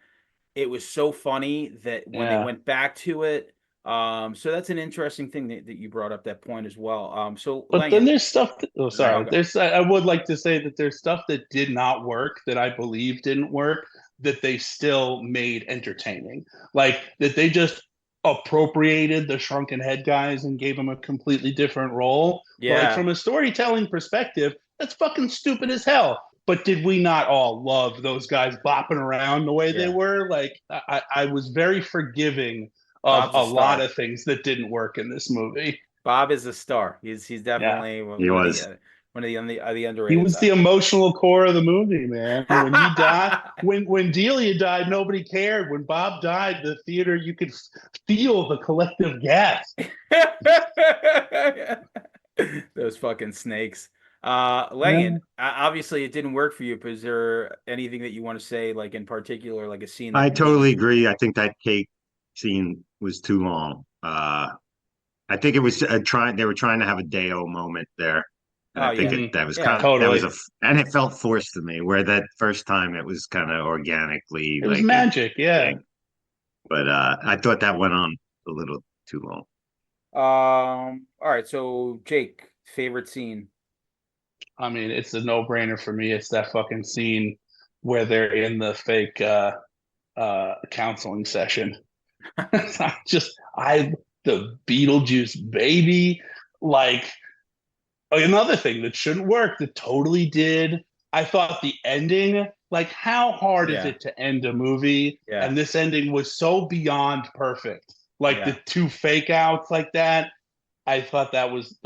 it was so funny that when they Yeah. went back to it, so that's an interesting thing that you brought up that point as well. So But then Langan, there's stuff sorry, I'll sorry. go. I would like to say that there's stuff that did not work that I believe didn't work that they still made entertaining. Like that they just appropriated the shrunken head guys and gave them a completely different role. But like Yeah, from a storytelling perspective, that's fucking stupid as hell. But did we not all love those guys bopping around the way they yeah. were? Like I was very forgiving of Bob's a a lot star. of things that didn't work in this movie. Bob is a star. He's Yeah. definitely He was. one of the He underrated was the side. emotional core of the movie, man. When he died, when Delia died, nobody cared. When Bob died, the theater you could feel the collective gasp. Those fucking snakes. Langan, Yeah. obviously it didn't work for you, but is there anything that you want to say, like in particular, like a scene I that totally really? agree. I think that cake scene was too long. I think it was they were trying to have a Deo moment there. And Oh I think yeah, Mhm. that was yeah, that was Totally. and it felt forced to me, where that first time it was kind of organically It was like magic. Yeah. thing. But I thought that went on a little too long. All right, so Jake, favorite scene. I mean, it's a no-brainer for me. It's that fucking scene where they're in the fake counseling session. I the Beetlejuice baby, like another thing that shouldn't work that totally did. I thought the ending, like how hard is Yeah, it to end a movie? yeah, And this ending was so beyond perfect. Like yeah. the two fake outs like that. I thought that was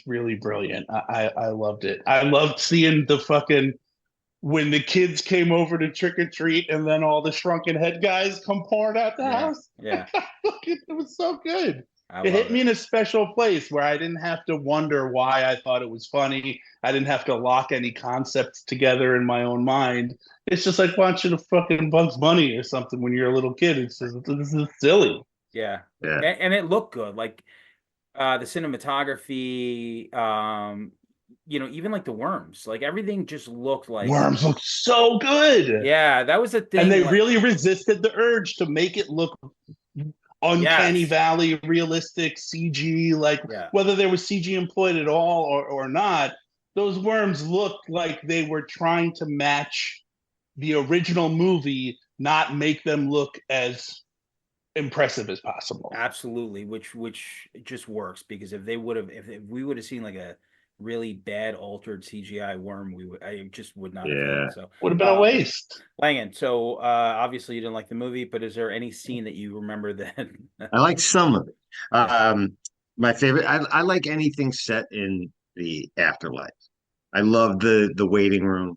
really brilliant. I loved it. I loved seeing the fucking when the kids came over to trick or treat and then all the shrunken head guys come pouring out the Yeah, house. yeah. It was so good. I It love hit me it. in a special place where I didn't have to wonder why I thought it was funny. I didn't have to lock any concepts together in my own mind. It's just like watching a fucking Bugs Bunny or something when you're a little kid. It's just this is silly. Yeah. Yeah. And it looked good. Like the cinematography, even like the worms, like everything just looked like, Worms look so good. yeah, that was a And thing. they Like, really resisted the urge to make it look uncanny yes, valley realistic CG, like yeah, whether there was CG employed at all or not, those worms looked like they were trying to match the original movie, not make them look as impressive as possible. absolutely. Which just works because if we would have seen like a really bad altered CGI worm, I just would not have hit Yeah. it. So, Would have been a uh, waste. Langan, so obviously you didn't like the movie, but is there any scene that you remember that? I like some of it. Yeah. My favorite, I like anything set in the afterlife. I love the waiting room.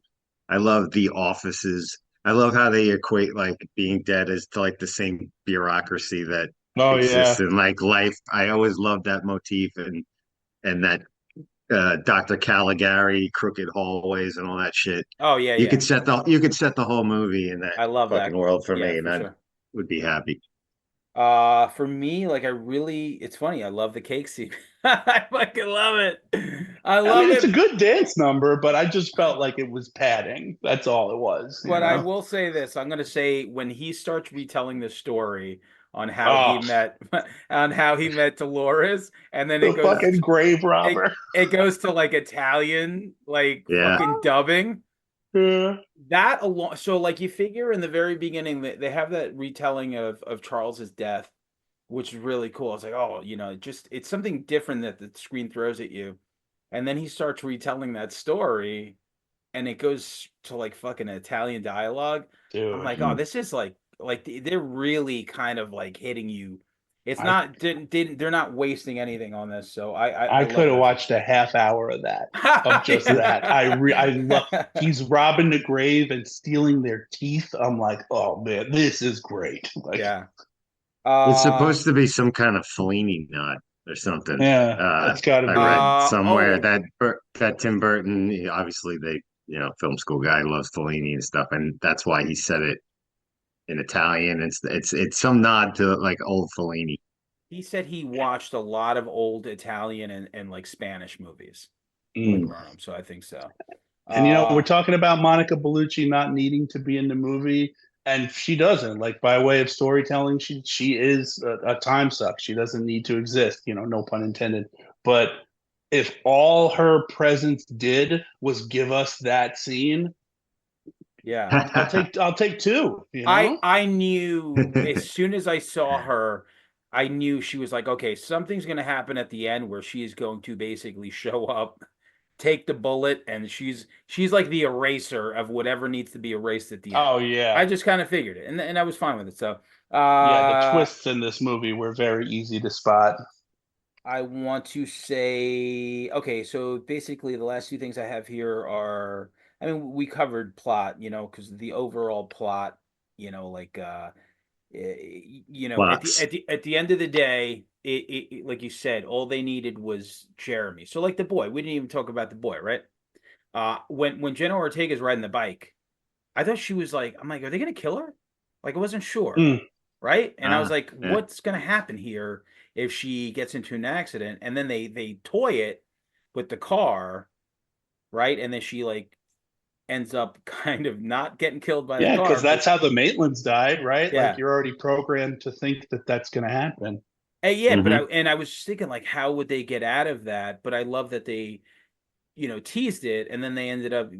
I love the offices. I love how they equate like being dead as to like the same bureaucracy that Oh exists yeah. in like life. I always love that motif and that Dr. Caligari, crooked hallways and all that shit. Oh yeah, yeah. You could set the whole movie in that I love fucking that. world for Yeah, me, and for I sure. would be happy. For me, like it's funny. I love the cake scene. I fucking love it. I I love mean, it's a it. good dance number, but I just felt like it was padding. That's all it was, you But I know? will say this. I'm gonna say when he starts retelling the story on how he Oh, met on how he met Dolores, and then the fucking grave robber. it goes to like Italian, like Yeah. fucking dubbing. Yeah. That alone, so like you figure in the very beginning that they have that retelling of Charles's death, which is really cool. It's like, oh, it's something different that the screen throws at you. And then he starts retelling that story and it goes to like fucking Italian dialogue. I'm Dude. like, oh, this is like like they're really kind of like hitting you. It's I not didn't they're not wasting anything on this. So I I love could have this. watched a half hour of that, of just that. I love. Yeah. He's robbing the grave and stealing their teeth. I'm like, oh man, this is great. Like, Yeah. It's Uh supposed to be some kind of Fellini nod or something. yeah, it's got to I be. read somewhere oh that that Tim Burton, obviously they, film school guy loves Fellini and stuff, and that's why he said it in Italian. It's some nod to like old Fellini. he said he watched a lot of old Italian and like Spanish movies like Mm. growing up, so I think so. And we're Uh talking about Monica Bellucci not needing to be in the movie, and she doesn't. Like by way of storytelling, she is a time suck. She doesn't need to exist. No pun intended. But if all her presence did was give us that scene, yeah. I'll take two. I knew as soon as I saw her, I knew she was like, okay, something's gonna happen at the end where she is going to basically show up, take the bullet, and she's like the eraser of whatever needs to be erased at the end. Oh I yeah, just kind of figured it, and I was fine with it. So yeah. The twists in this movie were very easy to spot. I want to say, okay, so basically the last two things I have here are, I mean, we covered plot, because the overall plot, like Plots. at the end of the day, like you said, all they needed was Jeremy. So like the boy, we didn't even talk about the boy, right? When Jenna Ortega's riding the bike, I thought she was like, I'm like, are they gonna kill her? Like I wasn't sure, Mm. right? And I was Ah, like, yeah. what's gonna happen here if she gets into an accident? And then they toy it with the car, right? And then she like ends up kind of not getting killed by the Yeah, car, because but that's how the Maitlands died, right? Like yeah. you're already programmed to think that that's going to happen. Yeah, but Hmm. I was just thinking like how would they get out of that? But I love that they, teased it and then they ended up,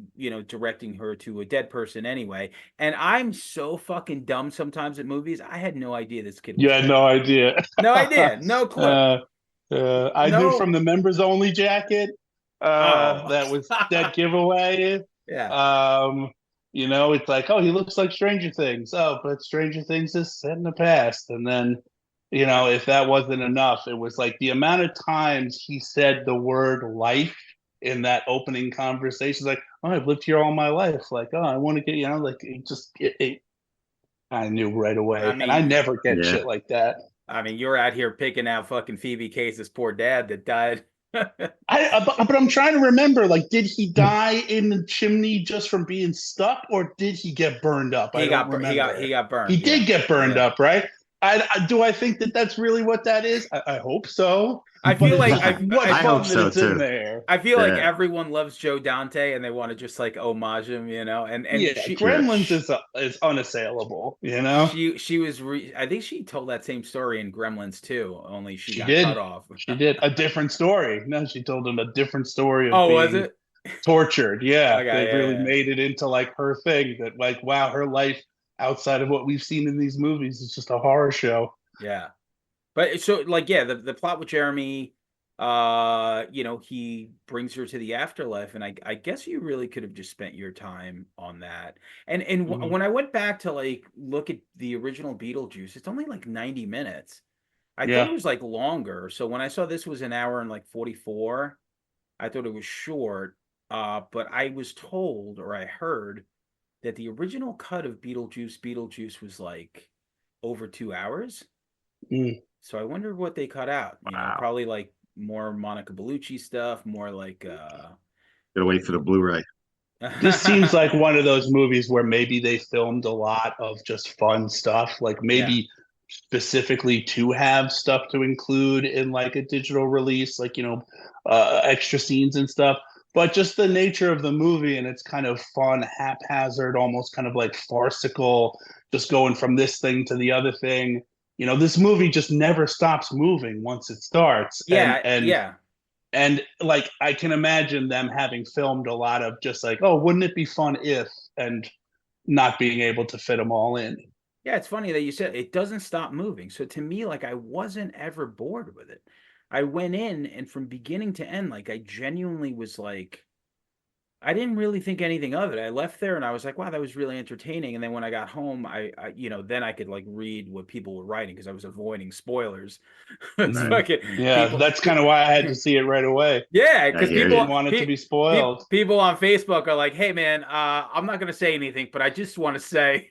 directing her to a dead person anyway. And I'm so fucking dumb sometimes at movies. I had no idea this kid You was had dead. no idea. No idea, no clue. uh, I knew from No. the members only jacket Oh. that was that giveaway. Yeah. Um, it's like, oh, he looks like Stranger Things. Oh, but Stranger Things is set in the past. And then, if that wasn't enough, it was like the amount of times he said the word life in that opening conversation. Like, oh, I've lived here all my life. Like, oh, I want to get, like I knew right I away. And I mean, never get Yeah. shit like that. you're out here picking out fucking Phoebe Case's poor dad that died. But I'm trying to remember, like, did he die in the chimney just from being stuck, or did he get burned up? I don't He remember. got He burned. did Yeah. get burned Yeah. up, right? Do I think that that's really what that is? I hope so, I but feel it's like just what I hope fun that so it's in too. there. I feel like Yeah. everyone loves Joe Dante and they want to just like homage him, and Yeah, Gremlins is unassailable. she was I think she told that same story in Gremlins too, only she She got cut did. off. She did a different story. No, she told him a different story of Oh, was being it? tortured. Yeah, Okay, they really yeah, made it into like her thing that like wow, her life outside of what we've seen in these movies is just a horror show. yeah. But so like yeah, the plot with Jeremy, he brings her to the afterlife, and I guess you really could have just spent your time on that. Mhm. When I went back to like look at the original Beetlejuice, it's only like 90 minutes. I thought it Yeah. was like longer. So when I saw this was an hour and like 44, I thought it was short. But I was told or I heard that the original cut of Beetlejuice was like over 2 hours. Mm. So I wonder what they cut out. Wow. Probably like more Monica Bellucci stuff, more like Gotta wait for the Blu-ray. This seems like one of those movies where maybe they filmed a lot of just fun stuff, like yeah. maybe specifically to have stuff to include in like a digital release, like extra scenes and stuff. But just the nature of the movie and it's kind of fun, haphazard, almost kind of like farcical, just going from this thing to the other thing. This movie just never stops moving once it starts, and Yeah, and yeah. and like I can imagine them having filmed a lot of just like, oh, wouldn't it be fun if, and not being able to fit them all in. Yeah, it's funny that you said it doesn't stop moving. So to me, like I wasn't ever bored with it. I went in and from beginning to end, like I genuinely was like, I didn't really think anything of it. I left there and I was like, wow, that was really entertaining. And then when I got home, then I could like read what people were writing because I was avoiding spoilers. It's Mhm. Right. fucking Yeah, people. that's kind of why I had to see it right away. Yeah, I because hear I you. didn't want it to be spoiled. people on Facebook are like, "Hey, man, I'm not gonna say anything, but I just want to say."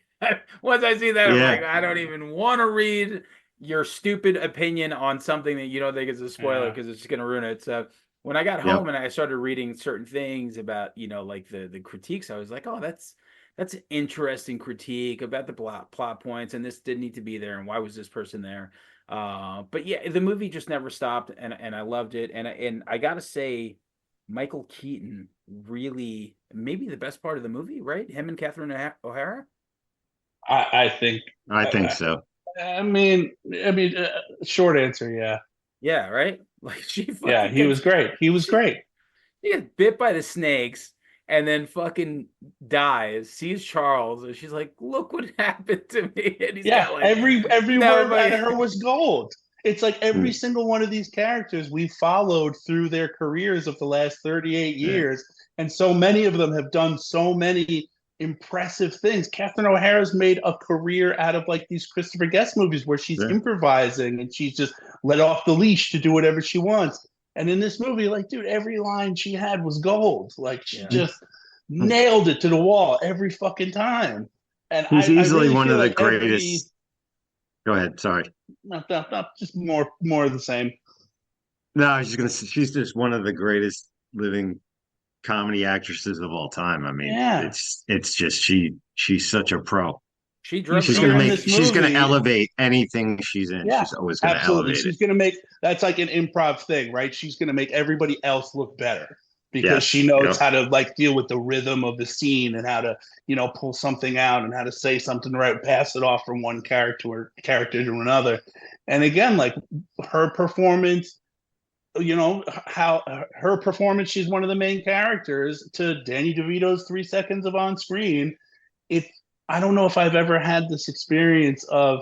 Once I see that, I'm like, Yeah. I don't even want to read your stupid opinion on something that you don't think is a spoiler Yeah. because it's just gonna ruin it. So when I got home Yep. and I started reading certain things about, like the critiques, I was like, "Oh, that's an interesting critique about the plot points, and this didn't need to be there, and why was this person there?" But yeah, the movie just never stopped, and I loved it, and I gotta say, Michael Keaton really maybe the best part of the movie, right? Him and Catherine O'Hara. I think. I think I, so. I mean, short answer, yeah, Yeah, right. Like she yeah. fucking He was gets great. He was she great. she gets bit by the snakes and then fucking dies. Sees Charles and she's like, "Look what happened to me," and he's Yeah, got like every never word out of fucking her was gold. It's like every Mm, single one of these characters we followed through their careers of the last 38 yeah. years, and so many of them have done so many impressive things. Catherine O'Hara's made a career out of like these Christopher Guest movies where she's Yeah. improvising and she's just let off the leash to do whatever she wants. And in this movie, like, dude, every line she had was gold. Like, she yeah. just nailed it to the wall every fucking time. And She's I easily really one feel of the like every greatest. Go ahead. Sorry. not just more of the same. No, I was just gonna say she's just one of the greatest living comedy actresses of all time. I mean, Yeah, it's just she's such a pro. She you drove She's the see gonna her in make this movie. she's gonna movie. elevate anything she's in. Yeah, She's always gonna absolutely. elevate it. She's gonna make that's like an improv thing, right? She's gonna make everybody else look better because she Yes. knows Yep. how to like deal with the rhythm of the scene and how to pull something out and how to say something right, pass it off from one character to another. And again, like her performance, how her performance, she's one of the main characters to Danny DeVito's 3 seconds of on screen. It I don't know if I've ever had this experience of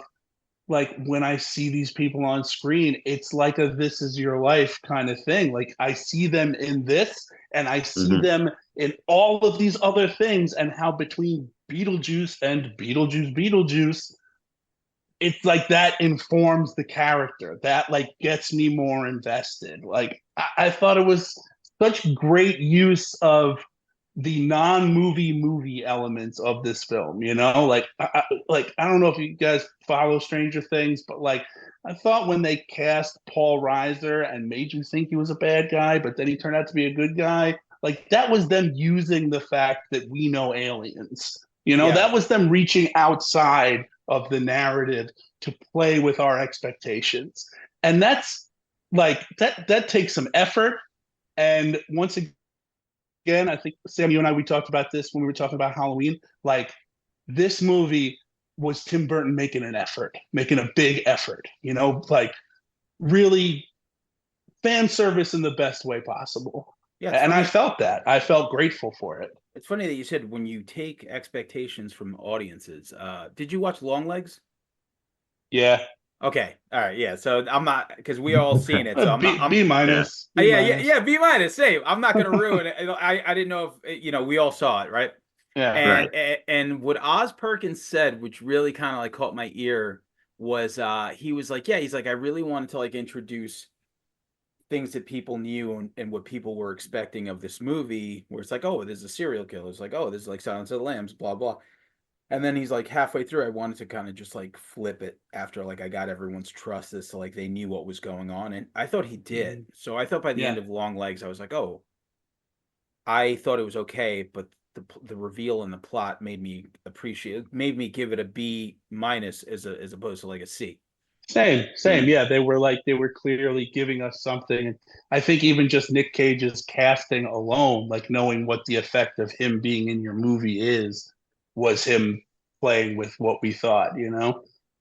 like when I see these people on screen, it's like a this is your life kind of thing. Like I see them in this and I see Hmm. them in all of these other things, and how between Beetlejuice and Beetlejuice, it's like that informs the character. That like gets me more invested. Like I thought it was such great use of the non-movie elements of this film, like I don't know if you guys follow Stranger Things, but like I thought when they cast Paul Reiser and made you think he was a bad guy, but then he turned out to be a good guy, like that was them using the fact that we know aliens. Yeah, That was them reaching outside of the narrative to play with our expectations. And that's like that takes some effort. And once again, I think Sam, you and I, we talked about this when we were talking about Halloween. Like this movie was Tim Burton making an effort, making a big effort, like really fan service in the best way possible. yeah. It's And I funny. felt that. I felt grateful for it. It's funny that you said when you take expectations from audiences. Did you watch Longlegs? Yeah. Okay, all right, yeah. So I'm not because we all seen it. So I'm not. B Yeah. minus. B Yeah. minus. B minus. Same. I'm not gonna ruin it. I didn't know if we all saw it, right? Yeah. And Right. and what Oz Perkins said, which really kind of like caught my ear, was he was like, yeah, he's like, I really wanted to like introduce things that people knew and what people were expecting of this movie, where it's like, oh, there's a serial killer. It's like, oh, this is like Silence of the Lambs, blah blah. And then he's like halfway through, I wanted to kind of just like flip it after like I got everyone's trust as to like they knew what was going on. And I thought he did. So I thought by the Yeah. end of Long Legs, I was like, oh, I thought it was okay, but the reveal and the plot made me give it a B minus as opposed to like a C. Same. Mm. Yeah, they were clearly giving us something. I think even just Nick Cage's casting alone, like knowing what the effect of him being in your movie is, was him playing with what we thought.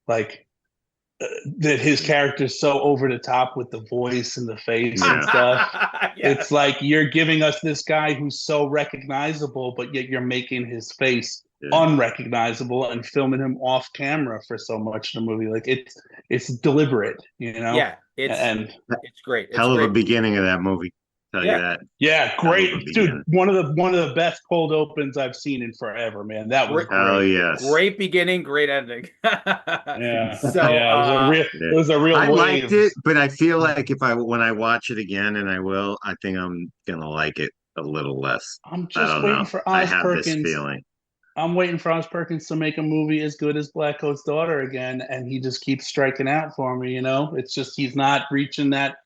Like that his character's so over the top with the voice and the face and Yeah. stuff. Yeah. It's like you're giving us this guy who's so recognizable, but yet you're making his face Yeah. unrecognizable and filming him off camera for so much of the movie. Like it's deliberate. Yeah, And it's great. It's Hell of a great. beginning of that movie. tell you Yeah. that. Yeah, Hell of a great, dude. beginning. One of the best cold opens I've seen in forever, man. That was Great. Oh great. yes. Great beginning, great ending. Yeah, So, yeah. It Yeah. was a real I liked wave. it, but I feel like when I watch it again, and I will, I think I'm gonna like it a little less. I'm I just don't know. waiting for I Oz have this Perkins. feeling. I'm waiting for Oz Perkins to make a movie as good as Black Coat's Daughter again, and he just keeps striking out for me. It's just he's not reaching that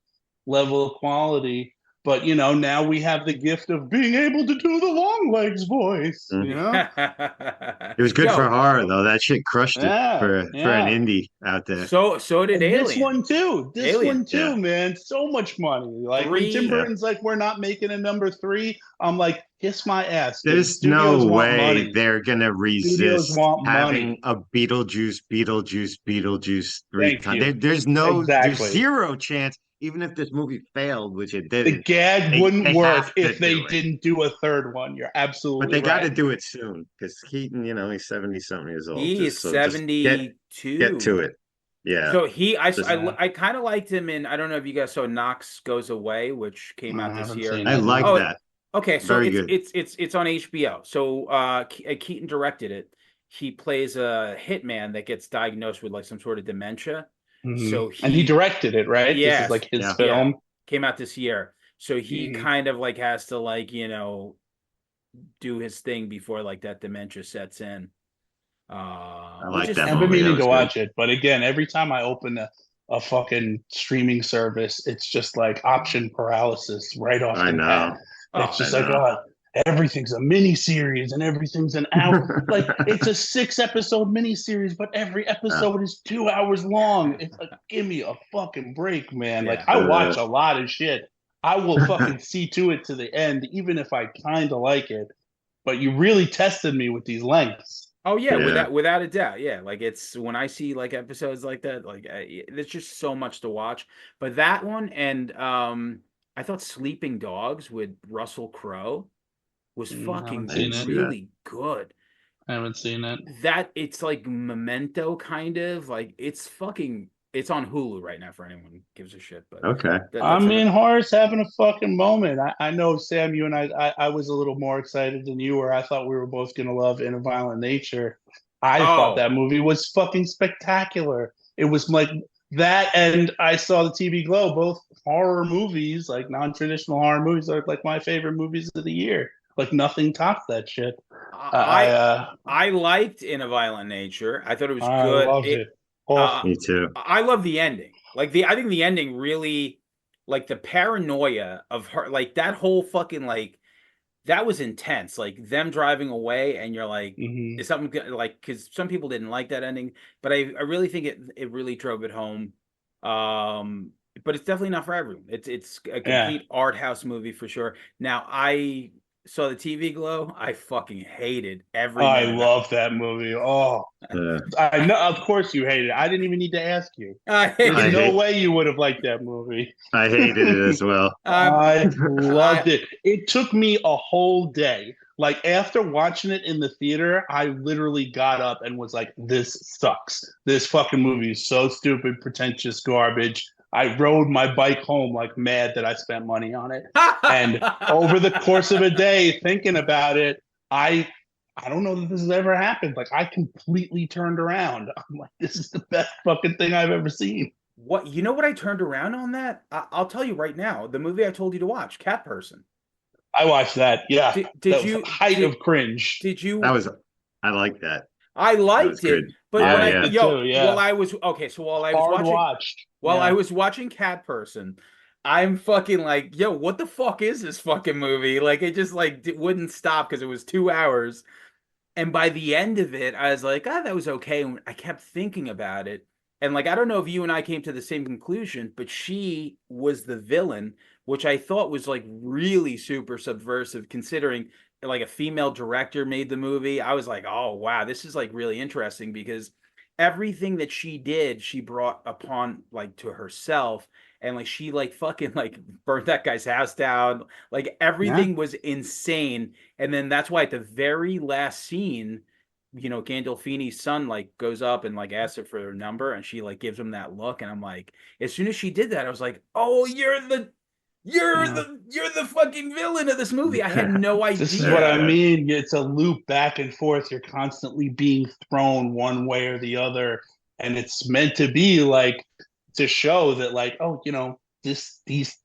level of quality. But now we have the gift of being able to do the long legs voice. Mm. It was good for Yo, horror though. That shit crushed it Yeah, for an yeah. indie out there. so did And this Alien. one too. This Alien. one too, Yeah. man. So much money. Like when Tim Three. Yeah. Burton's like, we're not making a number 3. I'm like, kiss my ass, dude. There's Studios no want way money. they're gonna Studios resist want having money. a Beetlejuice three Thank times. you. There's Exactly. zero chance, even if this movie failed, which it The didn't. gag They wouldn't have work to if they do it, didn't do a third one. You're but absolutely they got to right. do it soon because Keaton, he's 70-something years old. He is Just get to 72. it. Yeah, So just I kind of liked him in, I don't know if you guys saw Knox Goes Away, which came I out this haven't year. seen I it. like No. Oh, that. okay. So Very good. it's on HBO. So Keaton directed it. He plays a hitman that gets diagnosed with like some sort of dementia. Mhm. So And he directed it, right? This is yes, like his Yeah. yeah, film. came out this year. So he Mhm. kind of like has to like, do his thing before like that dementia sets in. I Which like is that I've been movie. That meaning to was good. watch it, but again, every time I open a fucking streaming service, it's just like option paralysis right off I the bat. know. It's oh, I just like, know. oh, everything's a mini series and everything's an hour. Like it's a 6-episode mini series, but every episode is 2 hours long. It's like, give me a fucking break, man. Like yeah. I watch a lot of shit. I will fucking see to it to the end, even if I kind of like it. But you really tested me with these lengths. Oh yeah, Yeah. without a doubt, yeah. Like it's when I see like episodes like that, like there's just so much to watch. But that one and I thought Sleeping Dogs with Russell Crowe was I haven't fucking I seen didn't it. see that. really good. I haven't seen it. That it's like Memento kind of like it's on Hulu right now for anyone who gives a shit. But Okay. I that's mean, another. horror's having a fucking moment. I know, Sam, you and I was a little more excited than you were. I thought we were both going to love In a Violent Nature. I thought Oh, that movie was fucking spectacular. It was like that, and I saw the TV Glow, both horror movies, like non-traditional horror movies, are like my favorite movies of the year. Like nothing tops that shit. I I I liked In a Violent Nature. I thought it was I good. loved it. Uh, Oh, Me too. I love the ending. I think the ending really, like the paranoia of her, like that whole fucking like that was intense. Like them driving away, and you're like, mhm. is something like because some people didn't like that ending, but I really think it really drove it home. But it's definitely not for everyone. It's a Yeah. complete art house movie for sure. Now I saw the TV Glow. I fucking hated every I minute of it. love that movie. Oh, I know. Of course, you hate it. I didn't even need to ask you. I There's I hated no hate way you would have liked that movie. I hated it as well. I I loved it. It took me a whole day. Like after watching it in the theater, I literally got up and was like, "This sucks. This fucking movie is so stupid, pretentious garbage." I rode my bike home like mad that I spent money on it. And over the course of a day, thinking about it, I I don't know that this has ever happened. Like I completely turned around. I'm like, this is the best fucking thing I've ever seen. What you know what I turned around on that? I'll tell you right now. The movie I told you to watch, Cat Person. I watched that. Yeah, Did that was you height of cringe. did That you was I like that. I That was liked good. it, but I when Yeah, I liked yeah. it too. while Yeah, I was okay, so hard watched. while I Yeah, was watching Cat Person, I'm fucking like, yo, what the fuck is this fucking movie? Like it just like wouldn't stop because it was 2 hours. And by the end of it, I was like, ah, that was okay. And I kept thinking about it. And like, I don't know if you and I came to the same conclusion, but she was the villain, which I thought was like really super subversive considering like a female director made the movie. I was like, oh, wow, this is like really interesting because everything that she did, she brought upon like to herself. And like, she like fucking like burnt that guy's house down. Like, yeah. everything was insane. And then that's why at the very last scene, Gandolfini's son like goes up and like asks her for her number, and she like gives him that look, and I'm like, as soon as she did that, I was like, oh, You're Yeah. the fucking villain of this movie. I had no idea. This is what I mean. It's a loop back and forth. You're constantly being thrown one way or the other, and it's meant to be like to show that, like, oh, these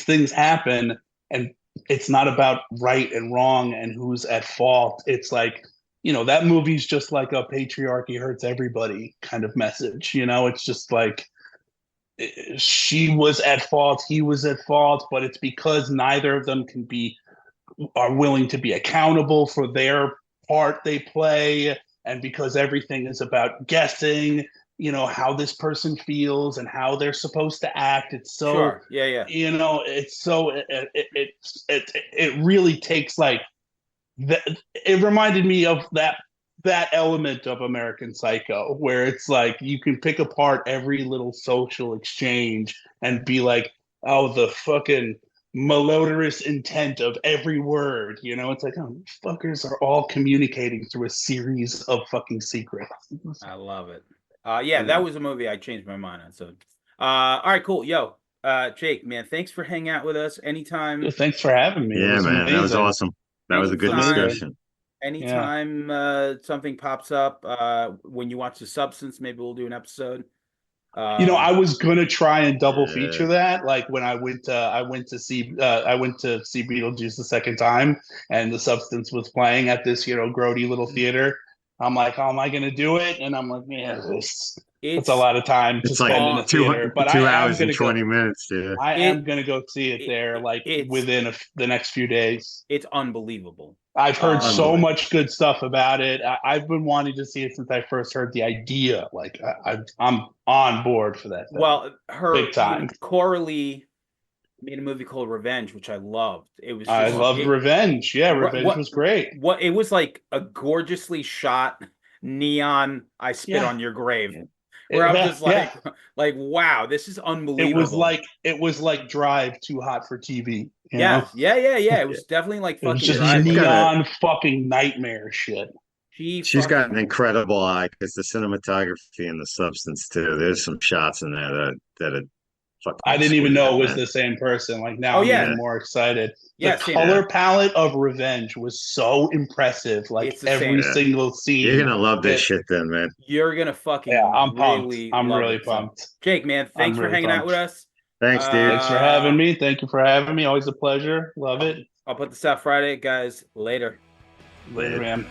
things happen, and it's not about right and wrong and who's at fault. It's like, that movie's just like a patriarchy hurts everybody kind of message. It's just like she was at fault, he was at fault, but it's because neither of them are willing to be accountable for their part they play, and because everything is about guessing, how this person feels and how they're supposed to act. It's so, Sure. Yeah. it's so it really takes like that. It reminded me of that element of American Psycho, where it's like you can pick apart every little social exchange and be like, oh, the fucking malodorous intent of every word. It's like, oh, fuckers are all communicating through a series of fucking secrets. I love it. Yeah, that was a movie I changed my mind on. So, all right, cool. Yo, Jake, man, thanks for hanging out with us. Anytime. Thanks for having me. Yeah, man, that was awesome. That was a good discussion. Anytime something pops up, when you watch The Substance, maybe we'll do an episode. I was gonna try and double feature that. Like when I went to see Beetlejuice the second time, and The Substance was playing at this grody little theater. I'm like, how am I gonna do it? And I'm like, man, it's a lot of time to spend in a theater. But 2 hours and 20 minutes. Yeah, I am gonna go see it there, like within the next few days. It's unbelievable. I've heard so much good stuff about it. I've been wanting to see it since I first heard the idea. Like I'm on board for that. Well, big time. Coralie made a movie called Revenge, which I loved. I loved Revenge. Yeah, Revenge was great. It was like a gorgeously shot neon. I spit on your grave. Where I'm just like, wow, this is unbelievable. It was like Drive, Too Hot for TV. Yeah. It was definitely like fucking. It was just neon fucking nightmare shit. She's got an incredible eye because the cinematography and The Substance too. There's some shots in there that are fucking. I didn't even know it was the same person. Like now, I'm even more excited. The color palette of Revenge was so impressive. Like every single scene. You're gonna love this shit, then, man. You're gonna fucking. I'm pumped. I'm really pumped. Jake, man, thanks for hanging out with us. Thanks, dude. Thanks for having me. Thank you for having me. Always a pleasure. Love it. I'll put this out Friday, guys. Later, man.